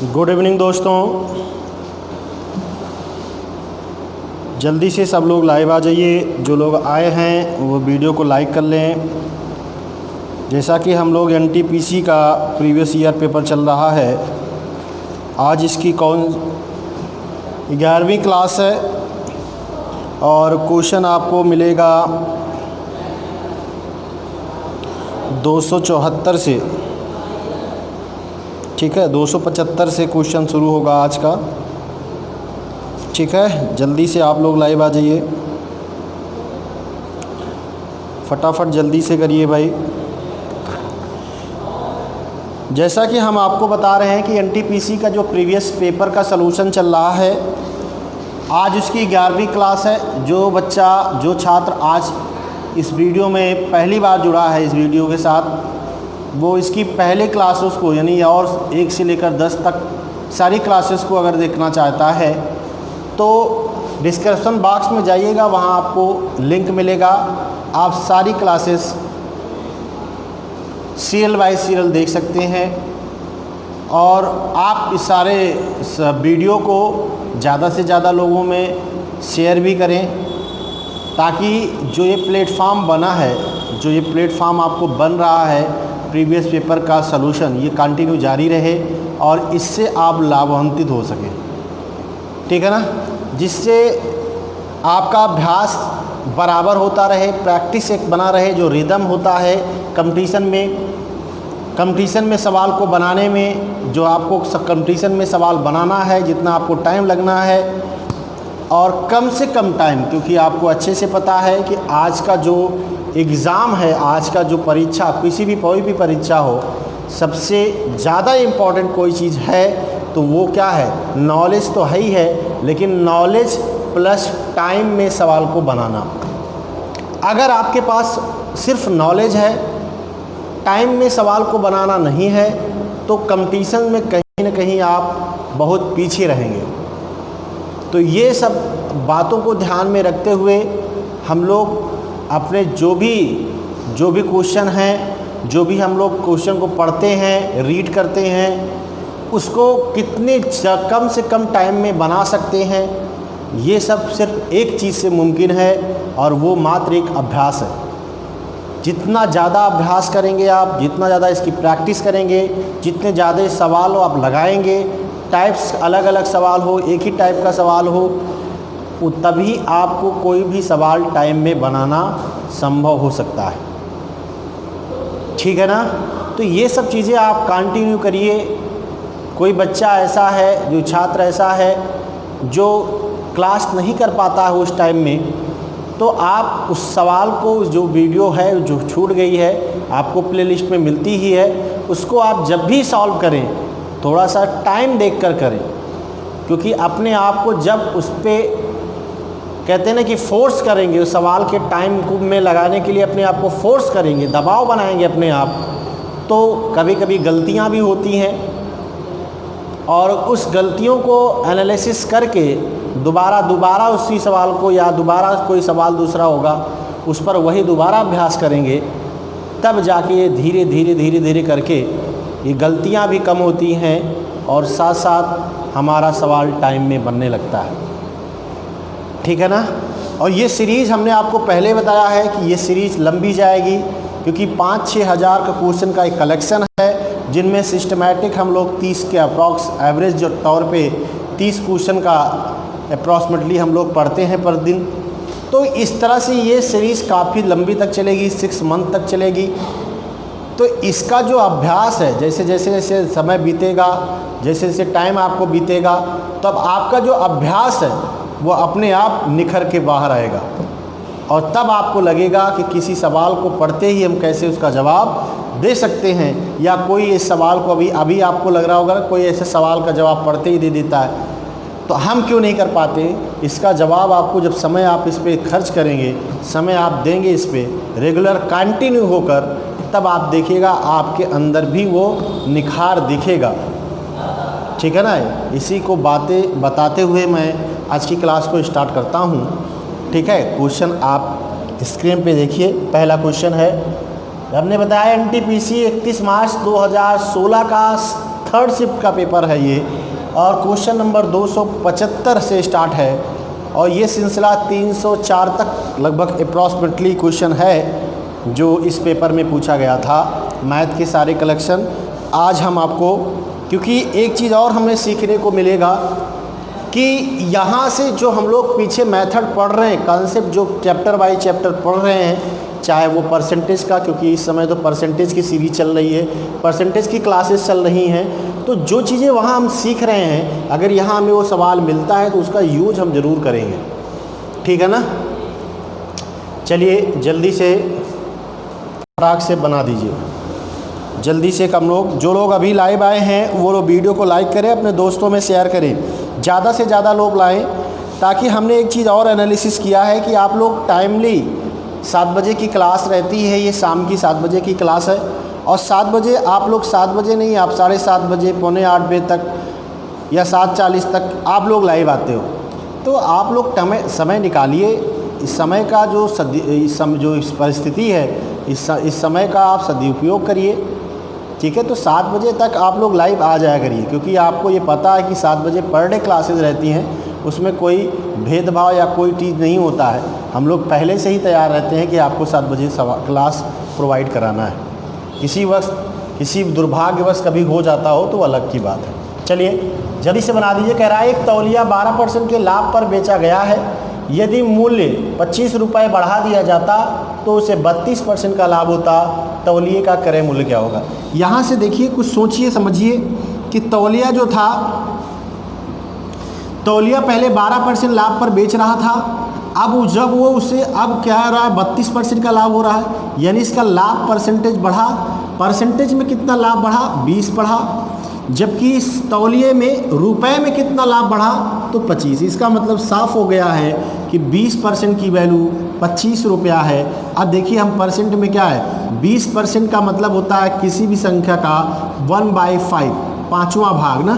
Good evening दोस्तों, जल्दी से सब लोग लाइव आ जाइए। जो लोग आए हैं वो वीडियो को लाइक कर लें। जैसा कि हम लोग एनटीपीसी का प्रीवियस ईयर पेपर चल रहा है, आज इसकी 11वीं क्लास है और क्वेश्चन आपको मिलेगा 274 से, ठीक है। 275 से क्वेश्चन शुरू होगा आज का, ठीक है। जल्दी से आप लोग लाइव आ जाइए, फटाफट जल्दी से करिए भाई। जैसा कि हम आपको बता रहे हैं कि एनटीपीसी का जो प्रीवियस पेपर का सलूशन चल रहा है, आज उसकी 11वीं क्लास है। जो छात्र आज इस वीडियो में पहली बार जुड़ा है इस वीडियो के साथ, वो इसकी पहले क्लासेस को यानी और 1 से लेकर 10 तक सारी क्लासेस को अगर देखना चाहता है तो डिस्क्रिप्शन बॉक्स में जाइएगा, वहाँ आपको लिंक मिलेगा। आप सारी क्लासेस सीरियल बाय सीरियल देख सकते हैं और आप इस सारे वीडियो को ज़्यादा से ज़्यादा लोगों में शेयर भी करें, ताकि जो ये प्लेटफॉर्म बना है, जो ये प्लेटफॉर्म आपको बन रहा है प्रीवियस पेपर का सलूशन, ये कंटिन्यू जारी रहे और इससे आप लाभान्वित हो सकें, ठीक है ना। जिससे आपका अभ्यास बराबर होता रहे, प्रैक्टिस एक बना रहे, जो रिदम होता है कंपटीशन में सवाल को बनाने में, जो आपको कंपटीशन में सवाल बनाना है, जितना आपको टाइम लगना है और कम से कम टाइम, क्योंकि आपको अच्छे से पता है कि आज का जो एग्ज़ाम है, आज का जो परीक्षा, कोई भी परीक्षा हो, सबसे ज़्यादा इम्पॉर्टेंट कोई चीज़ है तो वो क्या है, नॉलेज तो है ही है, लेकिन नॉलेज प्लस टाइम में सवाल को बनाना। अगर आपके पास सिर्फ नॉलेज है, टाइम में सवाल को बनाना नहीं है, तो कंपटीशन में कहीं ना कहीं आप बहुत पीछे रहेंगे। तो ये सब बातों को ध्यान में रखते हुए हम लोग अपने जो भी क्वेश्चन हैं, जो भी हम लोग क्वेश्चन को पढ़ते हैं, रीड करते हैं, उसको कितने कम से कम टाइम में बना सकते हैं, ये सब सिर्फ एक चीज़ से मुमकिन है और वो मात्र एक अभ्यास है। जितना ज़्यादा अभ्यास करेंगे आप, जितना ज़्यादा इसकी प्रैक्टिस करेंगे, जितने ज़्यादा सवाल आप लगाएंगे, टाइप्स अलग अलग सवाल हो, एक ही टाइप का सवाल हो, तभी आपको कोई भी सवाल टाइम में बनाना संभव हो सकता है, ठीक है ना। तो ये सब चीज़ें आप कंटिन्यू करिए। कोई बच्चा ऐसा है, जो छात्र ऐसा है जो क्लास नहीं कर पाता है उस टाइम में, तो आप उस सवाल को, जो वीडियो है जो छूट गई है, आपको प्लेलिस्ट में मिलती ही है, उसको आप जब भी सॉल्व करें थोड़ा सा टाइम देखकर करें, क्योंकि अपने आप को जब उस पर कहते हैं ना कि फोर्स करेंगे, उस सवाल के टाइम में लगाने के लिए अपने आप को फोर्स करेंगे, दबाव बनाएंगे अपने आप, तो कभी कभी गलतियां भी होती हैं और उस गलतियों को एनालिसिस करके दोबारा उसी सवाल को, या दोबारा कोई सवाल दूसरा होगा उस पर वही दोबारा अभ्यास करेंगे, तब जाके ये धीरे धीरे करके ये गलतियां भी कम होती हैं और साथ साथ हमारा सवाल टाइम में बनने लगता है, ठीक है ना। और ये सीरीज़ हमने आपको पहले बताया है कि ये सीरीज़ लंबी जाएगी, क्योंकि 5-6 हज़ार का क्वेश्चन का एक कलेक्शन है, जिनमें सिस्टमैटिक हम लोग 30 के अप्रॉक्स एवरेज जो तौर पे 30 क्वेश्चन का अप्रॉक्सीमेटली हम लोग पढ़ते हैं पर दिन। तो इस तरह से ये सीरीज़ काफ़ी लंबी तक चलेगी, 6 मंथ तक चलेगी। तो इसका जो अभ्यास है, जैसे समय बीतेगा, जैसे टाइम आपको बीतेगा, तब आपका जो अभ्यास है वो अपने आप निखर के बाहर आएगा और तब आपको लगेगा कि किसी सवाल को पढ़ते ही हम कैसे उसका जवाब दे सकते हैं, या कोई इस सवाल को अभी आपको लग रहा होगा कोई ऐसे सवाल का जवाब पढ़ते ही दे देता है, तो हम क्यों नहीं कर पाते। इसका जवाब आपको जब समय आप इस पर खर्च करेंगे, समय आप देंगे इस पर रेगुलर कंटिन्यू होकर, तब आप देखिएगा आपके अंदर भी वो निखार दिखेगा, ठीक है ना। इसी को बातें बताते हुए मैं आज की क्लास को स्टार्ट करता हूँ, ठीक है। क्वेश्चन आप स्क्रीन पे देखिए। पहला क्वेश्चन है, हमने बताया एनटीपीसी 31 मार्च 2016 का थर्ड शिफ्ट का पेपर है ये, और क्वेश्चन नंबर 275 से स्टार्ट है और ये सिलसिला 304 तक लगभग अप्रॉक्सीमेटली क्वेश्चन है जो इस पेपर में पूछा गया था। मैथ के सारे कलेक्शन आज हम आपको, क्योंकि एक चीज़ और हमें सीखने को मिलेगा कि यहाँ से जो हम लोग पीछे मेथड पढ़ रहे हैं, कॉन्सेप्ट जो चैप्टर बाय चैप्टर पढ़ रहे हैं, चाहे वो परसेंटेज का, क्योंकि इस समय तो परसेंटेज की सीरीज चल रही है, परसेंटेज की क्लासेस चल रही हैं, तो जो चीज़ें वहाँ हम सीख रहे हैं, अगर यहाँ हमें वो सवाल मिलता है तो उसका यूज हम ज़रूर करेंगे। ठीक है ना? चलिए जल्दी से फटाक से बना दीजिए, जल्दी से। हम लोग जो लोग अभी लाइव आए हैं वो लोग वीडियो को लाइक करें, अपने दोस्तों में शेयर करें, ज़्यादा से ज़्यादा लोग लाएं, ताकि हमने एक चीज़ और एनालिसिस किया है कि आप लोग टाइमली 7 बजे की क्लास रहती है, ये शाम की 7 बजे की क्लास है, और 7 बजे आप लोग 7 बजे नहीं, आप 7:30 बजे, पौने 8 बजे तक या 7:40 तक आप लोग लाइव आते हो। तो आप लोग समय निकालिए, इस समय का जो इस परिस्थिति है, इस समय का आप सदुपयोग करिए। ठीक है? तो 7 बजे तक आप लोग लाइव आ जाया करिए, क्योंकि आपको ये पता है कि 7 बजे पर डे क्लासेस रहती हैं, उसमें कोई भेदभाव या कोई चीज़ नहीं होता है। हम लोग पहले से ही तैयार रहते हैं कि आपको 7 बजे क्लास प्रोवाइड कराना है। किसी वक्त किसी दुर्भाग्यवश कभी हो जाता हो तो अलग की बात है। चलिए जल्दी से बना दीजिए। कह रहा है एक तौलिया 12% के लाभ पर बेचा गया है, यदि मूल्य 25 रुपये बढ़ा दिया जाता तो उसे 32% का लाभ होता, तौलिए का क्रय मूल्य क्या होगा? यहाँ से देखिए, कुछ सोचिए समझिए कि तौलिया जो था, तौलिया पहले 12% लाभ पर बेच रहा था, अब जब वो उसे अब क्या हो रहा है, 32% का लाभ हो रहा है, यानी इसका लाभ परसेंटेज बढ़ा। परसेंटेज में कितना लाभ बढ़ा? 20 बढ़ा। जबकि इस तौलिए में रुपए में कितना लाभ बढ़ा? तो 25। इसका मतलब साफ हो गया है कि 20% की वैल्यू 25 रुपया है। अब देखिए हम परसेंट में क्या है, 20% का मतलब होता है किसी भी संख्या का 1/5, 5वां भाग ना।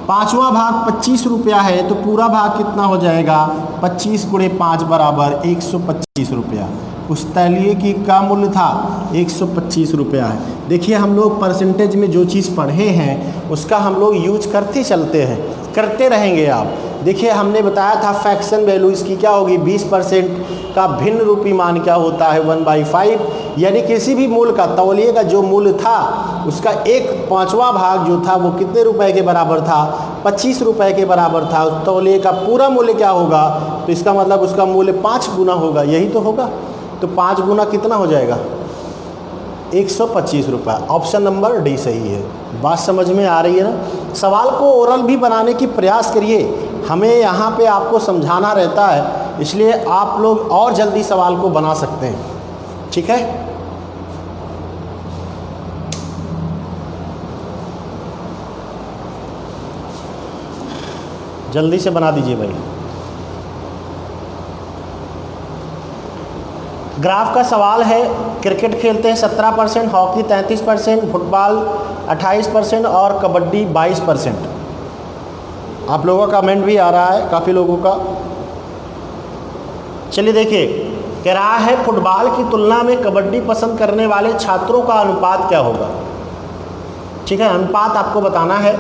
5वां भाग 25 रुपया है, तो पूरा भाग कितना हो जाएगा? 25 × 5 बराबर 125 रुपया। उस तौलिए की का मूल्य था 125 रुपया है। देखिए हम लोग परसेंटेज में जो चीज़ पढ़े हैं उसका हम लोग यूज करते चलते हैं, करते रहेंगे। आप देखिए हमने बताया था फ्रैक्शन वैल्यू इसकी क्या होगी, 20% का भिन्न रूपी मान क्या होता है? 1/5, यानी किसी भी मूल्य का, तौलिए का जो मूल्य था उसका 1/5वां भाग जो था वो कितने रुपए के बराबर था? 25 रुपये के बराबर था। उस तौलिए का पूरा मूल्य क्या होगा? तो इसका मतलब उसका मूल्य 5 गुना होगा, यही तो होगा। तो 5 गुना कितना हो जाएगा? 125 रुपये। ऑप्शन नंबर डी सही है। बात समझ में आ रही है ना? सवाल को ओरल भी बनाने की प्रयास करिए, हमें यहाँ पे आपको समझाना रहता है, इसलिए आप लोग और जल्दी सवाल को बना सकते हैं। ठीक है? जल्दी से बना दीजिए भाई। ग्राफ का सवाल है, क्रिकेट खेलते हैं 17%, हॉकी 33%, फुटबॉल 28% और कबड्डी 22%। आप लोगों का कमेंट भी आ रहा है काफ़ी लोगों का। चलिए देखिए, कह रहा है फुटबॉल की तुलना में कबड्डी पसंद करने वाले छात्रों का अनुपात क्या होगा? ठीक है, अनुपात आपको बताना है।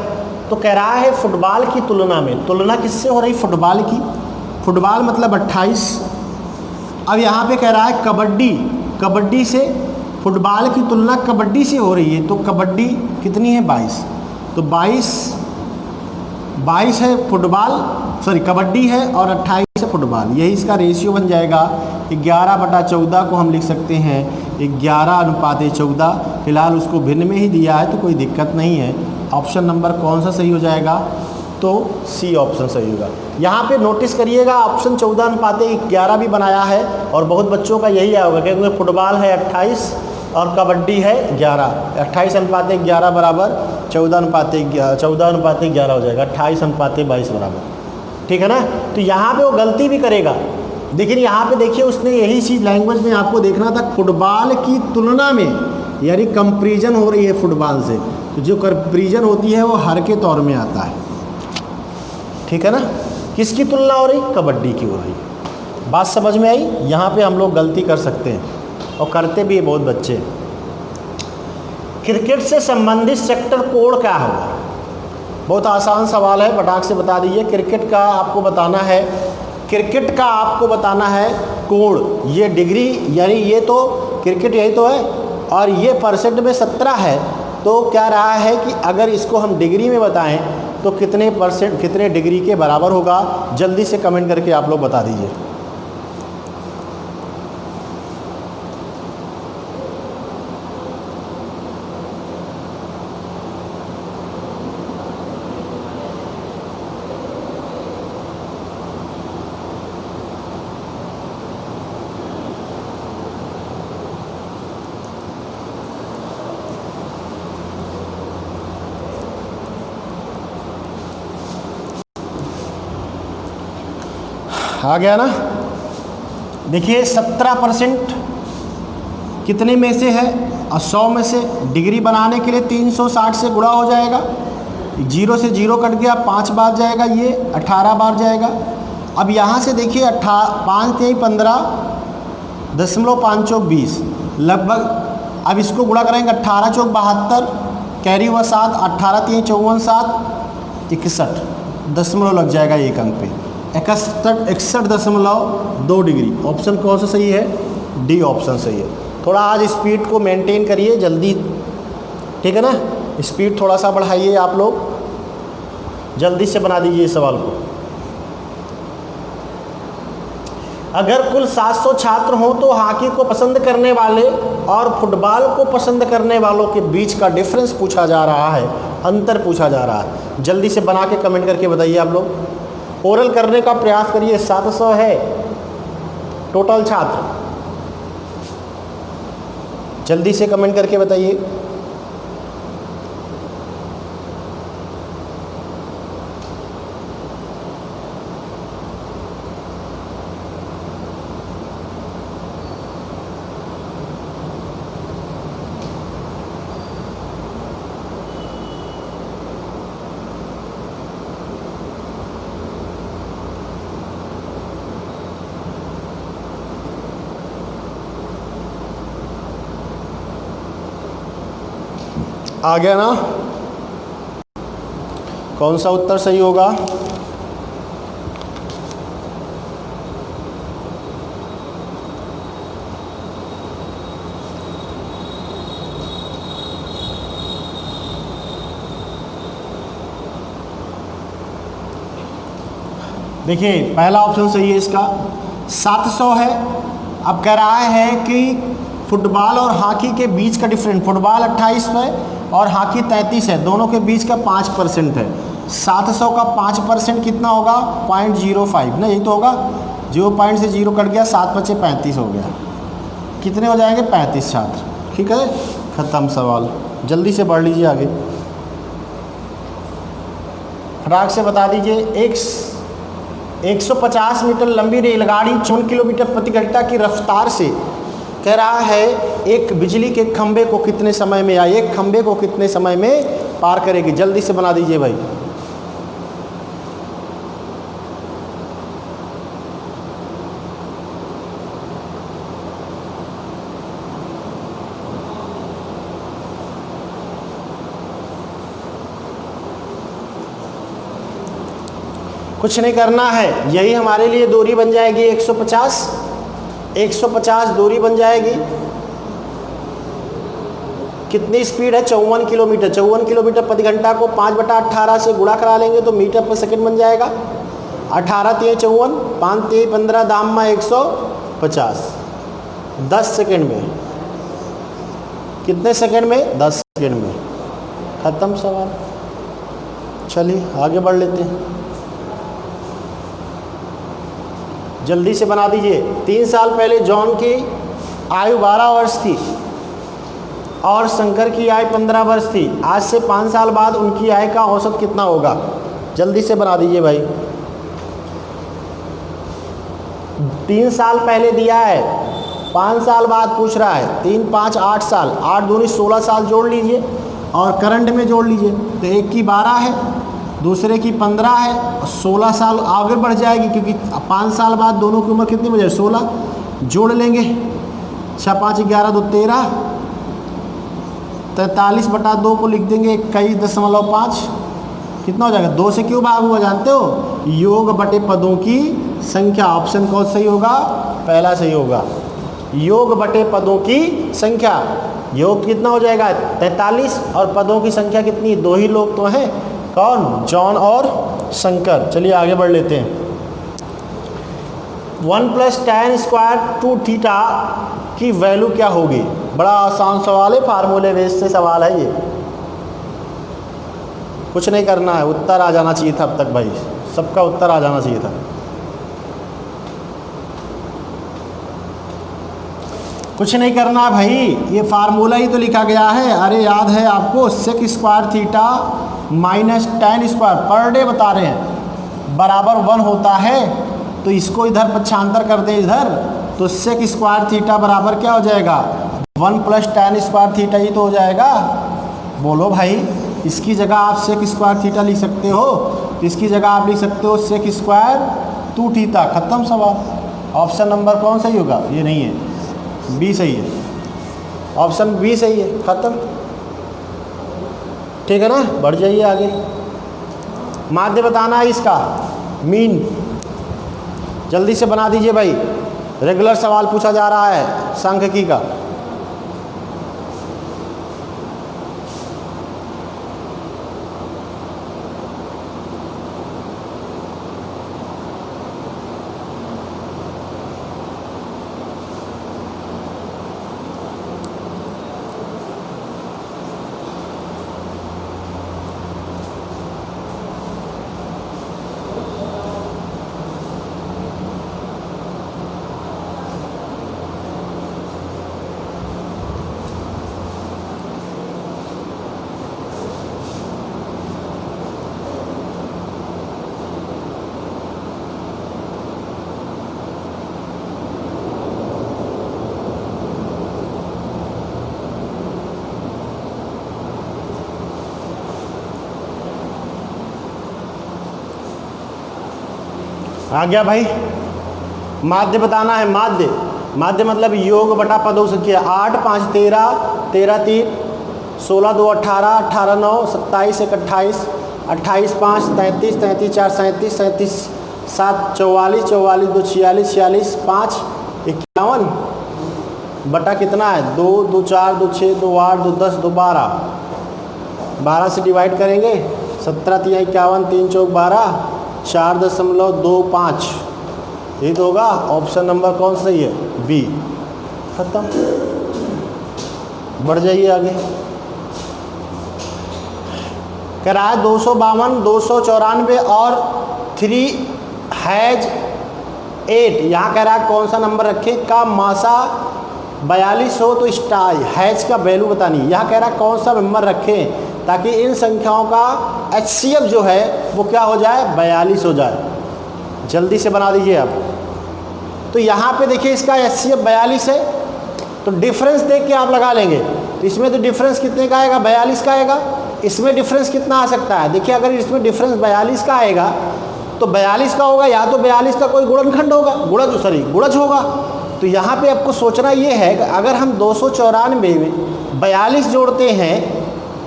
तो कह रहा है फुटबॉल की तुलना में, तुलना किससे हो रही? फुटबॉल की। फुटबॉल मतलब 28। अब यहाँ पे कह रहा है कबड्डी, कबड्डी से फुटबॉल की तुलना कबड्डी से हो रही है, तो कबड्डी कितनी है? 22। तो 22 है फुटबॉल, सॉरी कबड्डी है, और 28 है फुटबॉल। यही इसका रेशियो बन जाएगा। 11/14 को हम लिख सकते हैं 11:14। फिलहाल उसको भिन्न में ही दिया है तो कोई दिक्कत नहीं है। ऑप्शन नंबर कौन सा सही हो जाएगा? तो सी ऑप्शन सही होगा। यहाँ पे नोटिस करिएगा ऑप्शन 14:11 भी बनाया है, और बहुत बच्चों का यही आया होगा, क्योंकि फुटबॉल है 28 और कबड्डी है 11। 28:11 बराबर 14:11 हो जाएगा, 28:22 बराबर। ठीक है ना? तो यहाँ पे वो गलती भी करेगा, लेकिन यहाँ पे देखिए उसने यही चीज़ लैंग्वेज में आपको देखना था, फुटबॉल की तुलना में, यानी कंपैरिजन हो रही है फुटबॉल से। तो जो कंपैरिजन होती है वो हर के तौर में आता है। ठीक है ना? किसकी तुलना हो रही? कबड्डी की हो रही। बात समझ में आई? यहाँ पे हम लोग गलती कर सकते हैं और करते भी बहुत बच्चे। क्रिकेट से संबंधित सेक्टर कोड क्या होगा? बहुत आसान सवाल है, फटाक से बता दीजिए। क्रिकेट का आपको बताना है, क्रिकेट का आपको बताना है कोड। ये डिग्री यानी ये तो क्रिकेट यही तो है, और ये परसेंट में 17 है, तो क्या रहा है कि अगर इसको हम डिग्री में बताएं तो कितने परसेंट, कितने डिग्री के बराबर होगा? जल्दी से कमेंट करके आप लोग बता दीजिए। आ गया ना? देखिए 17% कितने में से है? और 100 में से डिग्री बनाने के लिए 360 से गुणा हो जाएगा। 0 से 0 कट गया, 5 बार जाएगा, ये 18 बार जाएगा। अब यहाँ से देखिए 5 3 15 5 चौक 20 लगभग। अब इसको गुणा करेंगे 18 चौक 72, कैरी हुआ 7, 18 3 54 7 61 दशमलव लग जाएगा एक अंक पे। 61.2 डिग्री। ऑप्शन कौन सा सही है? डी ऑप्शन सही है। थोड़ा आज स्पीड को मेंटेन करिए जल्दी, ठीक है ना? स्पीड थोड़ा सा बढ़ाइए आप लोग, जल्दी से बना दीजिए इस सवाल को। अगर कुल 700 छात्र हों तो हॉकी को पसंद करने वाले और फुटबॉल को पसंद करने वालों के बीच का डिफरेंस पूछा जा रहा है, अंतर पूछा जा रहा है। जल्दी से बना के कमेंट करके बताइए आप लोग। ओरल करने का प्रयास करिए। 700 है टोटल छात्र, जल्दी से कमेंट करके बताइए। आ गया ना? कौन सा उत्तर सही होगा? देखिए पहला ऑप्शन सही है इसका, 700 है। अब कह रहा है कि फुटबॉल और हॉकी के बीच का डिफरेंस, फुटबॉल 28 है और हॉकी 33 है, दोनों के बीच का 5% है। 700 का 5% कितना होगा? 0.05 ना, यही तो होगा। 0 से 0 कट गया, 7 बचे 35 हो गया। कितने हो जाएंगे? 35 छात्र। ठीक है, ख़त्म सवाल। जल्दी से बढ़ लीजिए आगे, फटाक से बता दीजिए। 150 मीटर लंबी रेलगाड़ी 54 किलोमीटर प्रति घंटा की रफ्तार से कह रहा है एक बिजली के खंभे को कितने समय में, या एक खंभे को कितने समय में पार करेगी? जल्दी से बना दीजिए भाई। कुछ नहीं करना है, यही हमारे लिए दूरी बन जाएगी 150 दूरी बन जाएगी। कितनी स्पीड है? 54 किलोमीटर। 54 किलोमीटर प्रति घंटा को 5/18 से गुणा करा लेंगे तो मीटर पर सेकंड बन जाएगा। 18 3 54, 5 3 15 दाम में 150, 10 सेकंड में। कितने सेकंड में? 10 सेकंड में। ख़त्म सवाल। चलिए आगे बढ़ लेते हैं, जल्दी से बना दीजिए। 3 साल पहले जॉन की आयु 12 वर्ष थी और शंकर की आयु 15 वर्ष थी। आज से 5 साल बाद उनकी आयु का औसत कितना होगा? जल्दी से बना दीजिए भाई। 3 साल पहले दिया है, 5 साल बाद पूछ रहा है। 3 5 8 साल, 8 दूनी 16 साल जोड़ लीजिए और करंट में जोड़ लीजिए। तो एक की 12 है, दूसरे की 15 है और 16 साल आगे बढ़ जाएगी, क्योंकि 5 साल बाद दोनों की उम्र कितनी बन जाएगी? 16 जोड़ लेंगे। 6 5 11 2 13, 43/2 को लिख देंगे 21.5, कितना हो जाएगा? 2 से क्यों भाग हुआ जानते हो? योग बटे पदों की संख्या। ऑप्शन कौन सही होगा? पहला सही होगा, योग बटे पदों की संख्या। योग कितना हो जाएगा? 43, और पदों की संख्या कितनी? 2 ही लोग तो हैं, कौन? जॉन और शंकर। चलिए आगे बढ़ लेते हैं। 1 + tan² 2θ की वैल्यू क्या होगी? बड़ा आसान सवाल है, फार्मूले बेस से सवाल है ये, कुछ नहीं करना है, उत्तर आ जाना चाहिए था अब तक भाई, सबका उत्तर आ जाना चाहिए था। कुछ नहीं करना है भाई, ये फार्मूला ही तो लिखा गया है। अरे याद है आपको, sec² θ minus tan² per day बता रहे हैं बराबर 1 होता है, तो इसको इधर पक्षांतर कर दें इधर, तो sec² θ बराबर क्या हो जाएगा? 1 + tan² θ ही तो हो जाएगा। बोलो भाई, इसकी जगह आप sec² θ लिख सकते हो, तो इसकी जगह आप लिख सकते हो sec² 2θ। खत्म सवाल। ऑप्शन नंबर कौन सही होगा? ये नहीं है, बी सही है, ऑप्शन बी सही है, खत्म। ठीक है ना, बढ़ जाइए आगे। माध्य बताना है इसका, मीन जल्दी से बना दीजिए भाई, रेगुलर सवाल पूछा जा रहा है सांख्यिकी का। आ गया भाई। माध्य बताना है, माध्य, माध्य मतलब योग बटा पदों संख्या। 8 × 5 = 13, 13 × 3 = 16, 2 = 18, 18 × 9 = 27, 1 = 28, 28 × 5 = 33, 33 × 4 = 37, 37 × 7 = 44, 44 × 2 = 46, 46 × 5 = 51 बटा कितना है? 2, 2 × 4 = 2 × 6 = 2 × 8 = 2 × 10 = 2 × 12, 12 से डिवाइड करेंगे, 17 × 3 = 51, 3 × 4 = 12, 4.25 यही तो होगा। ऑप्शन नंबर कौन सही है? बी। खत्म, बढ़ जाइए आगे। कह रहा है 252, 294 और 3 हैज 8। यहाँ कह रहा है कौन सा नंबर रखें का मासा 42 हो तो स्टार हैज का वैल्यू बतानी। यहाँ कह रहा है कौन सा नंबर रखें ताकि इन संख्याओं का HCF जो है वो क्या हो जाए? 42 हो जाए। जल्दी से बना दीजिए आप। तो यहाँ पे देखिए इसका HCF 42 है, तो डिफरेंस देख के आप लगा लेंगे। तो इसमें तो डिफरेंस कितने का आएगा? 42 का आएगा। इसमें डिफरेंस कितना आ सकता है? देखिए अगर इसमें डिफरेंस 42 का आएगा तो 42 का होगा या तो 42 का कोई गुणनखंड होगा, गुणज होगा। तो यहाँ पे आपको सोचना ये है कि अगर हम 294 में 42 जोड़ते हैं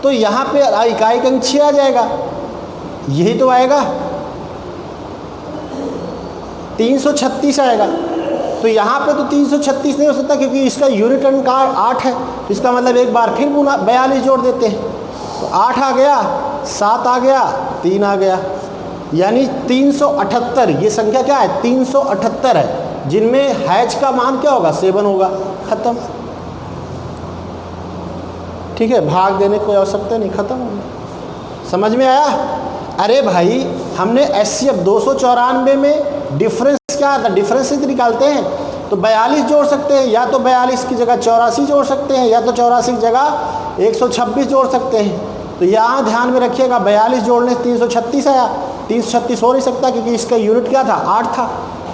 तो यहाँ पे इकाई का अंक 6 आ जाएगा, यही तो आएगा। 336 आएगा। तो यहाँ पे तो 336 नहीं हो सकता क्योंकि इसका यूनिट अंक 8 है। इसका मतलब एक बार फिर 42 जोड़ देते हैं, तो 8 आ गया, 7 आ गया, 3 आ गया, यानी 378। ये संख्या क्या है? 378 है, जिनमें हैज का मान क्या होगा? 7 होगा। खत्म। ठीक है, भाग देने की कोई आवश्यकता नहीं, खत्म हो गया। समझ में आया? अरे भाई हमने HCF 294 में डिफरेंस क्या आता? डिफरेंस से निकालते हैं तो 42 जोड़ सकते हैं, या तो 42 की जगह 84 जोड़ सकते हैं, या तो 84 की जगह 126 जोड़ सकते हैं। तो यहाँ ध्यान में रखिएगा 42 जोड़ने से 336 आया। 336 हो नहीं सकता क्योंकि इसका यूनिट क्या था? 8 था।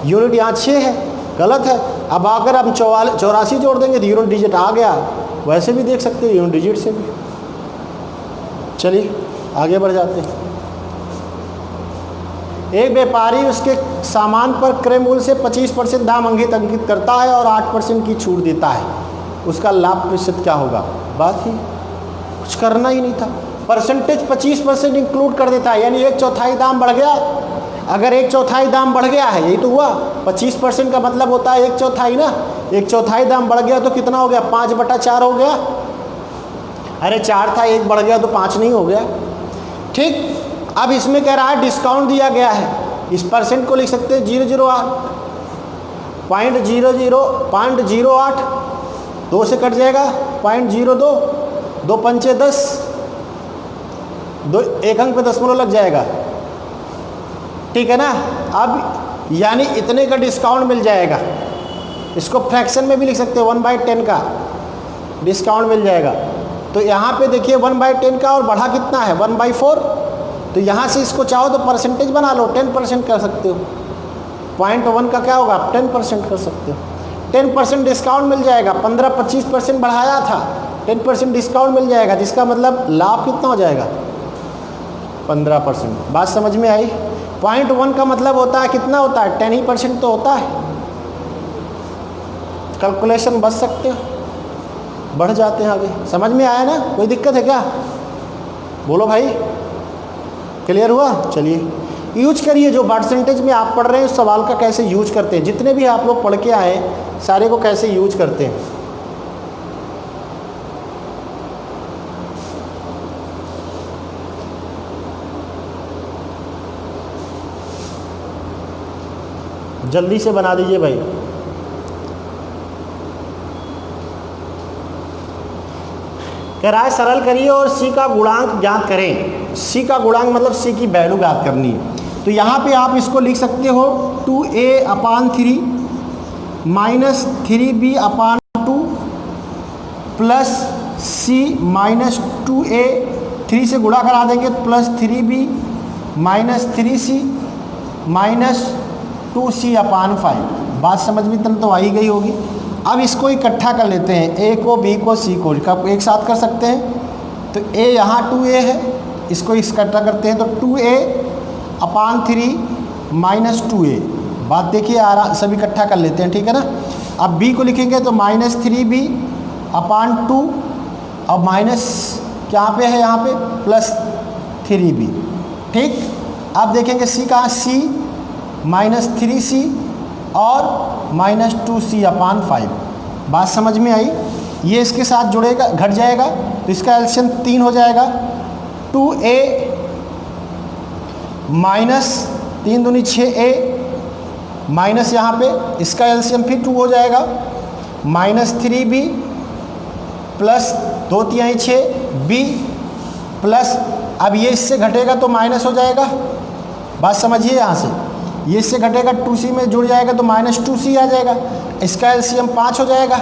यूनिट यहाँ 6 है, गलत है। अब अगर हम 84 जोड़ देंगे तो यूनिट डिजिट आ गया। वैसे भी देख सकते हैं यूनिट डिजिट से भी। चलिए आगे बढ़ जाते हैं। एक व्यापारी उसके सामान पर क्रय मूल्य से 25% दाम अंकित करता है और 8% की छूट देता है, उसका लाभ प्रतिशत क्या होगा? बात ही कुछ करना ही नहीं था। परसेंटेज 25% इंक्लूड कर देता है, यानी 1/4 दाम बढ़ गया। अगर 1/4 दाम बढ़ गया है, यही तो हुआ। 25% का मतलब होता है 1/4 ना। 1/4 दाम बढ़ गया तो कितना हो गया? 5/4 हो गया। अरे 4 था, 1 बढ़ गया तो 5 नहीं हो गया। ठीक, अब इसमें कह रहा है डिस्काउंट दिया गया है। इस परसेंट को लिख सकते हैं 008, 0.08, 2 से कट जाएगा 0.02, 2 पंचे 10, 1 अंक पे दशमलव लग जाएगा। ठीक है ना। अब यानी इतने का डिस्काउंट मिल जाएगा। इसको फ्रैक्शन में भी लिख सकते हैं, 1/10 का डिस्काउंट मिल जाएगा। तो यहाँ पे देखिए 1/10 का, और बढ़ा कितना है? 1/4। तो यहाँ से इसको चाहो तो परसेंटेज बना लो, 10% कर सकते हो। 0.1 का क्या होगा? आप 10% कर सकते हो। 10% डिस्काउंट मिल जाएगा। 15-25% बढ़ाया था, 10% डिस्काउंट मिल जाएगा, जिसका मतलब लाभ कितना हो जाएगा? 15%। बात समझ में आई? 0.1 का मतलब होता है कितना होता है? 10% तो होता है। कैलकुलेशन बच सकते हो, बढ़ जाते हैं आगे। समझ में आया ना? कोई दिक्कत है क्या? बोलो भाई, क्लियर हुआ? चलिए यूज करिए। जो परसेंटेज में आप पढ़ रहे हैं उस सवाल का कैसे यूज करते हैं, जितने भी आप लोग पढ़ के आए सारे को कैसे यूज करते हैं। जल्दी से बना दीजिए भाई। कह रहा है सरल करिए और सी का गुणांक ज्ञात करें। सी का गुणांक मतलब सी की वैल्यू ज्ञात करनी है। तो यहाँ पे आप इसको लिख सकते हो 2a/3 -3b/2 plus c -2a, 3 से गुणा करा देंगे प्लस 3b -3c -2c/5। बात समझ में तो आ ही गई होगी। अब इसको इकट्ठा कर लेते हैं, a को b को c को एक साथ कर सकते हैं। तो a यहाँ 2a है, इसको इकट्ठा करते हैं तो 2a/3 -2a। बात देखिए सब इकट्ठा कर लेते हैं, ठीक है ना। अब b को लिखेंगे तो -3b/2 अब माइनस क्या पे है? यहाँ पे प्लस 3b। ठीक, अब देखेंगे c कहाँ? c -3c और -2c/5। बात समझ में आई? ये इसके साथ जुड़ेगा, घट जाएगा तो इसका एलसीएम 3 हो जाएगा। 2a -3 दूनी 6a माइनस यहाँ पे इसका एलसीएम फिर 2 हो जाएगा, -3b प्लस 2 तिहाई 6b प्लस, अब ये इससे घटेगा तो माइनस हो जाएगा। बात समझिए, यहाँ से ये इससे घटेगा 2c में जुड़ जाएगा तो -2c आ जाएगा। इसका एलसीएम 5 हो जाएगा।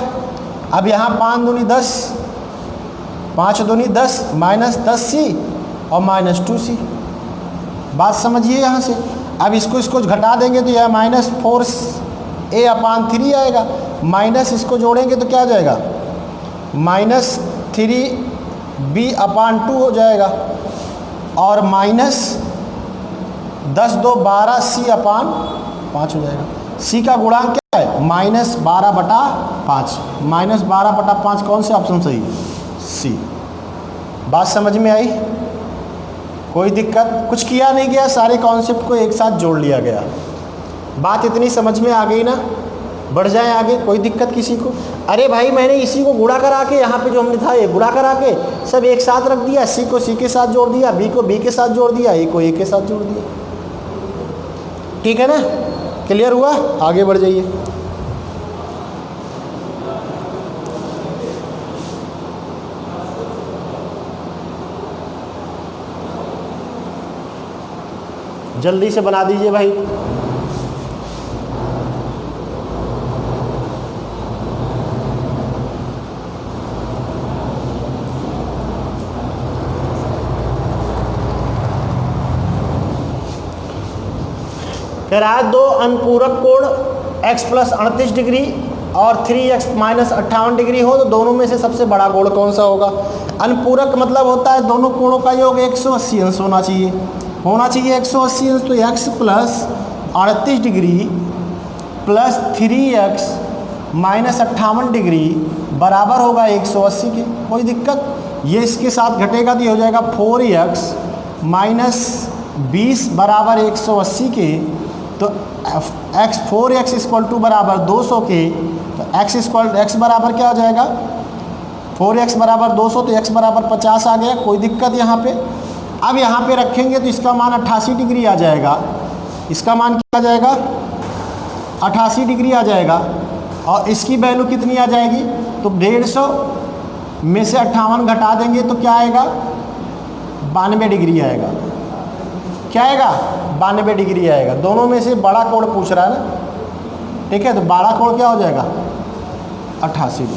अब यहाँ 5 दूनी 10, 5 दूनी 10 -10c और -2c। बात समझिए यहाँ से। अब इसको घटा देंगे तो यह -4a/3 आएगा, माइनस इसको जोड़ेंगे तो क्या आ जाएगा? -3b/2 हो जाएगा और -10 2 12c/5 हो जाएगा। c का गुणांक क्या है? -12/5। -12/5 कौन से ऑप्शन सही है? c। बात समझ में आई? कोई दिक्कत? कुछ किया नहीं गया, सारे कॉन्सेप्ट को एक साथ जोड़ लिया गया। बात इतनी समझ में आ गई ना? बढ़ जाए आगे, कोई दिक्कत किसी को? अरे भाई मैंने इसी को गुणा करा के, यहाँ पे जो हमने था ये गुणा करा के सब एक साथ रख दिया, सी को सी के साथ जोड़ दिया, बी को बी के साथ जोड़ दिया, ए को ए के साथ जोड़ दिया। ठीक है ना? क्लियर हुआ? आगे बढ़ जाइए। जल्दी से बना दीजिए भाई। कह रहा है दो अनुपूरक कोण x + 38 डिग्री और 3x - 58 डिग्री हो तो दोनों में से सबसे बड़ा कोण कौन सा होगा? अनुपूरक मतलब होता है दोनों कोणों का योग 180 अंश होना चाहिए। 180 अंश। तो x + 38 degree plus 3x - 58 degree बराबर होगा 180 के। कोई दिक्कत? ये इसके साथ घटेगा तो ये हो जाएगा 4x माइनस 20 बराबर 180 के, तो x 4x इक्वल टू बराबर 200 के, तो x बराबर क्या हो जाएगा 4x बराबर 200, तो x बराबर 50 आ गया। कोई दिक्कत यहाँ पे? अब यहाँ पे रखेंगे तो इसका मान 88 डिग्री आ जाएगा, इसका मान क्या आ जाएगा 88 डिग्री आ जाएगा, और इसकी वैल्यू कितनी आ जाएगी, तो 150 में से 58 घटा देंगे तो क्या आएगा 92 डिग्री आएगा। क्या आएगा 92 डिग्री आएगा। दोनों में से बड़ा कोण पूछ रहा है ना, ठीक है, तो बड़ा कोण क्या हो जाएगा 88 डिग्री,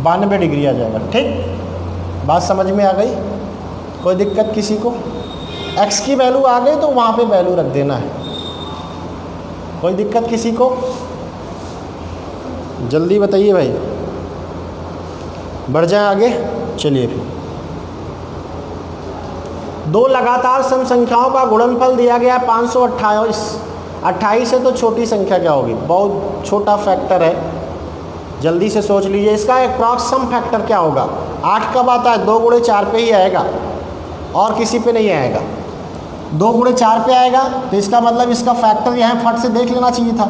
92 डिग्री आ जाएगा। ठीक, बात समझ में आ गई? कोई दिक्कत किसी को? x की वैल्यू आ गई तो वहाँ पे वैल्यू रख देना है। कोई दिक्कत किसी को? जल्दी बताइए भाई, बढ़ जाए आगे। चलिए फिर, दो लगातार सम संख्याओं का गुणनफल दिया गया 528। 28 से तो छोटी संख्या क्या होगी, बहुत छोटा फैक्टर है, जल्दी से सोच लीजिए। इसका एप्रॉक्सिम फैक्टर क्या होगा? 8 कब आता है? 2 गुणे 4 पे ही आएगा और किसी पे नहीं आएगा। 2 गुणे 4 पे आएगा तो इसका मतलब इसका फैक्टर यहाँ फट से देख लेना चाहिए था।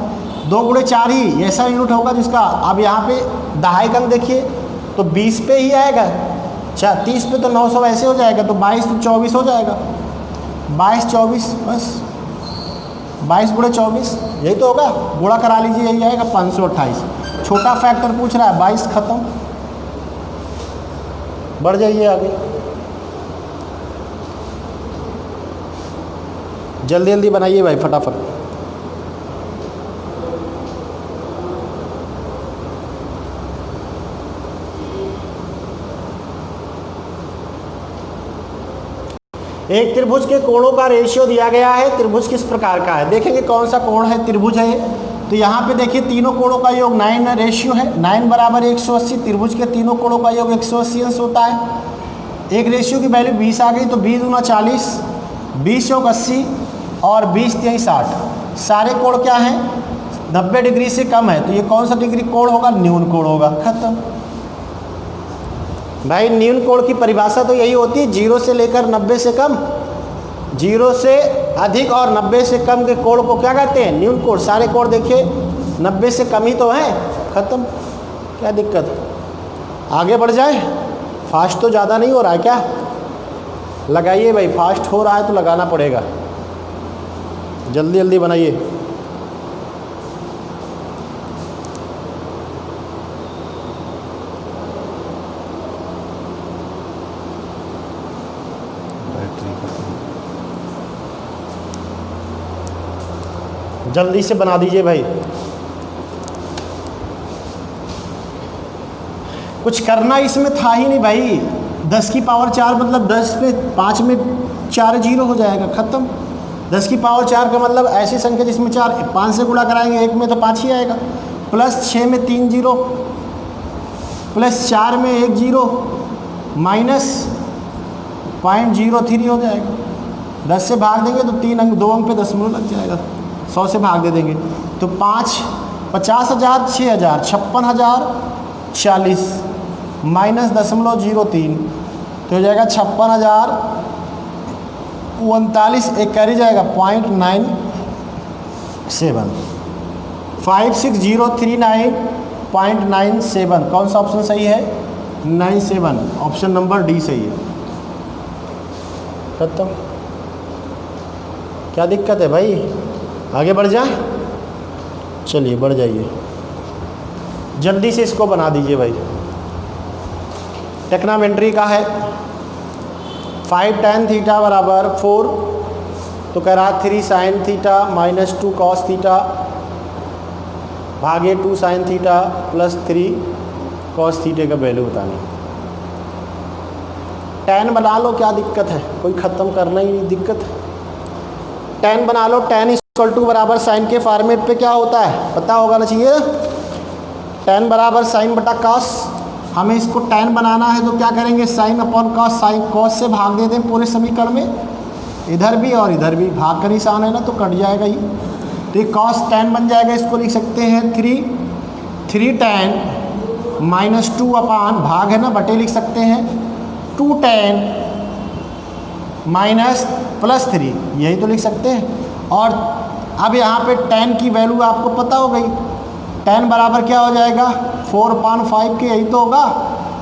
2 गुणे 4 ही ऐसा यूनिट होगा जिसका, अब यहाँ पे दहाई अंक देखिए तो 20 पे ही आएगा। अच्छा 30 पे तो 900 ऐसे हो जाएगा, तो 22 तो 24 हो जाएगा। 22 24 बस 22 गुणे 24 यही तो होगा, गुणा करा लीजिए, यही आएगा 528। छोटा फैक्टर पूछ रहा है, 22 खत्म। बढ़ जाइए आगे, जल्दी जल्दी बनाइए भाई फटाफट। एक त्रिभुज के कोणों का रेशियो दिया गया है। त्रिभुज किस प्रकार का है, देखेंगे कौन सा कोण है, त्रिभुज है। तो यहाँ पे देखिए तीनों कोणों का योग 9 रेशियो है, 9 बराबर 180। त्रिभुज के तीनों कोणों का योग 180 अंश होता है। एक रेशियो की वैल्यू 20 आ गई, तो 20 दूना 40, 20 योग 80 और 20 तिहाई 60। सारे कोण क्या हैं 90 डिग्री से कम है, तो ये कौन सा डिग्री कोण होगा, न्यून कोण होगा। खत्म भाई। न्यून कोण की परिभाषा तो यही होती है 0 से लेकर 90 से कम, 0 से अधिक और 90 से कम के कोण को क्या कहते हैं, न्यून कोण। सारे कोण देखिए 90 से कम ही तो हैं। खत्म, क्या दिक्कत? आगे बढ़ जाए। फास्ट तो ज़्यादा नहीं हो रहा है क्या? लगाइए भाई, फास्ट हो रहा है तो लगाना पड़ेगा, जल्दी जल्दी बनाइए। जल्दी से बना दीजिए भाई, कुछ करना इसमें था ही नहीं भाई। 10 की पावर 4 मतलब 10 पे 5 में 4 0 हो जाएगा। ख़त्म। 10 की पावर 4 का मतलब ऐसी संख्या जिसमें 4 5 से गुणा कराएंगे, 1 में तो 5 ही आएगा, प्लस 6 में 3 0, प्लस 4 में 1 0, माइनस 0.03 हो जाएगा। 10 से भाग देंगे तो 3 अंक 2 अंक पे दशमलव लग जाएगा, 100 से भाग दे देंगे तो 5 50,000 6,000 56,000 40 माइनस 0.03 तो हो जाएगा 56,039। एक कैरी जाएगा 0.97 56039.97। कौन सा ऑप्शन सही है, 97, ऑप्शन नंबर डी सही है। खत्म। क्या दिक्कत है भाई, आगे बढ़ जाए। चलिए बढ़ जाइए, जल्दी से इसको बना दीजिए भाई। टेक्नामेंट्री का है 5 tan थीटा बराबर 4, तो कह रहा 3 sin theta minus 2 cos theta भागे 2 sin थीटा प्लस 3 cos थीटे का वैल्यू बतानी। tan बना लो, क्या दिक्कत है, कोई ख़त्म करना ही नहीं दिक्कत। tan बना लो, tan इक्वल टू बराबर साइन के फॉर्मेट पे क्या होता है पता होगा ना चाहिए। tan बराबर साइन बटा cos। हमें इसको tan बनाना है तो क्या करेंगे, sine upon cos, sine cos से भाग दे दें पूरे समीकरण में, इधर भी और इधर भी, भाग का निशान है ना तो कट जाएगा ही, तो ये cos tan बन जाएगा। इसको लिख सकते हैं 3 tan -2 अपान भाग है ना, बटे लिख सकते हैं 2tan -+3, यही तो लिख सकते हैं। और अब यहाँ पे tan की वैल्यू आपको पता हो गई, tan बराबर क्या हो जाएगा 4/5 के, यही तो होगा।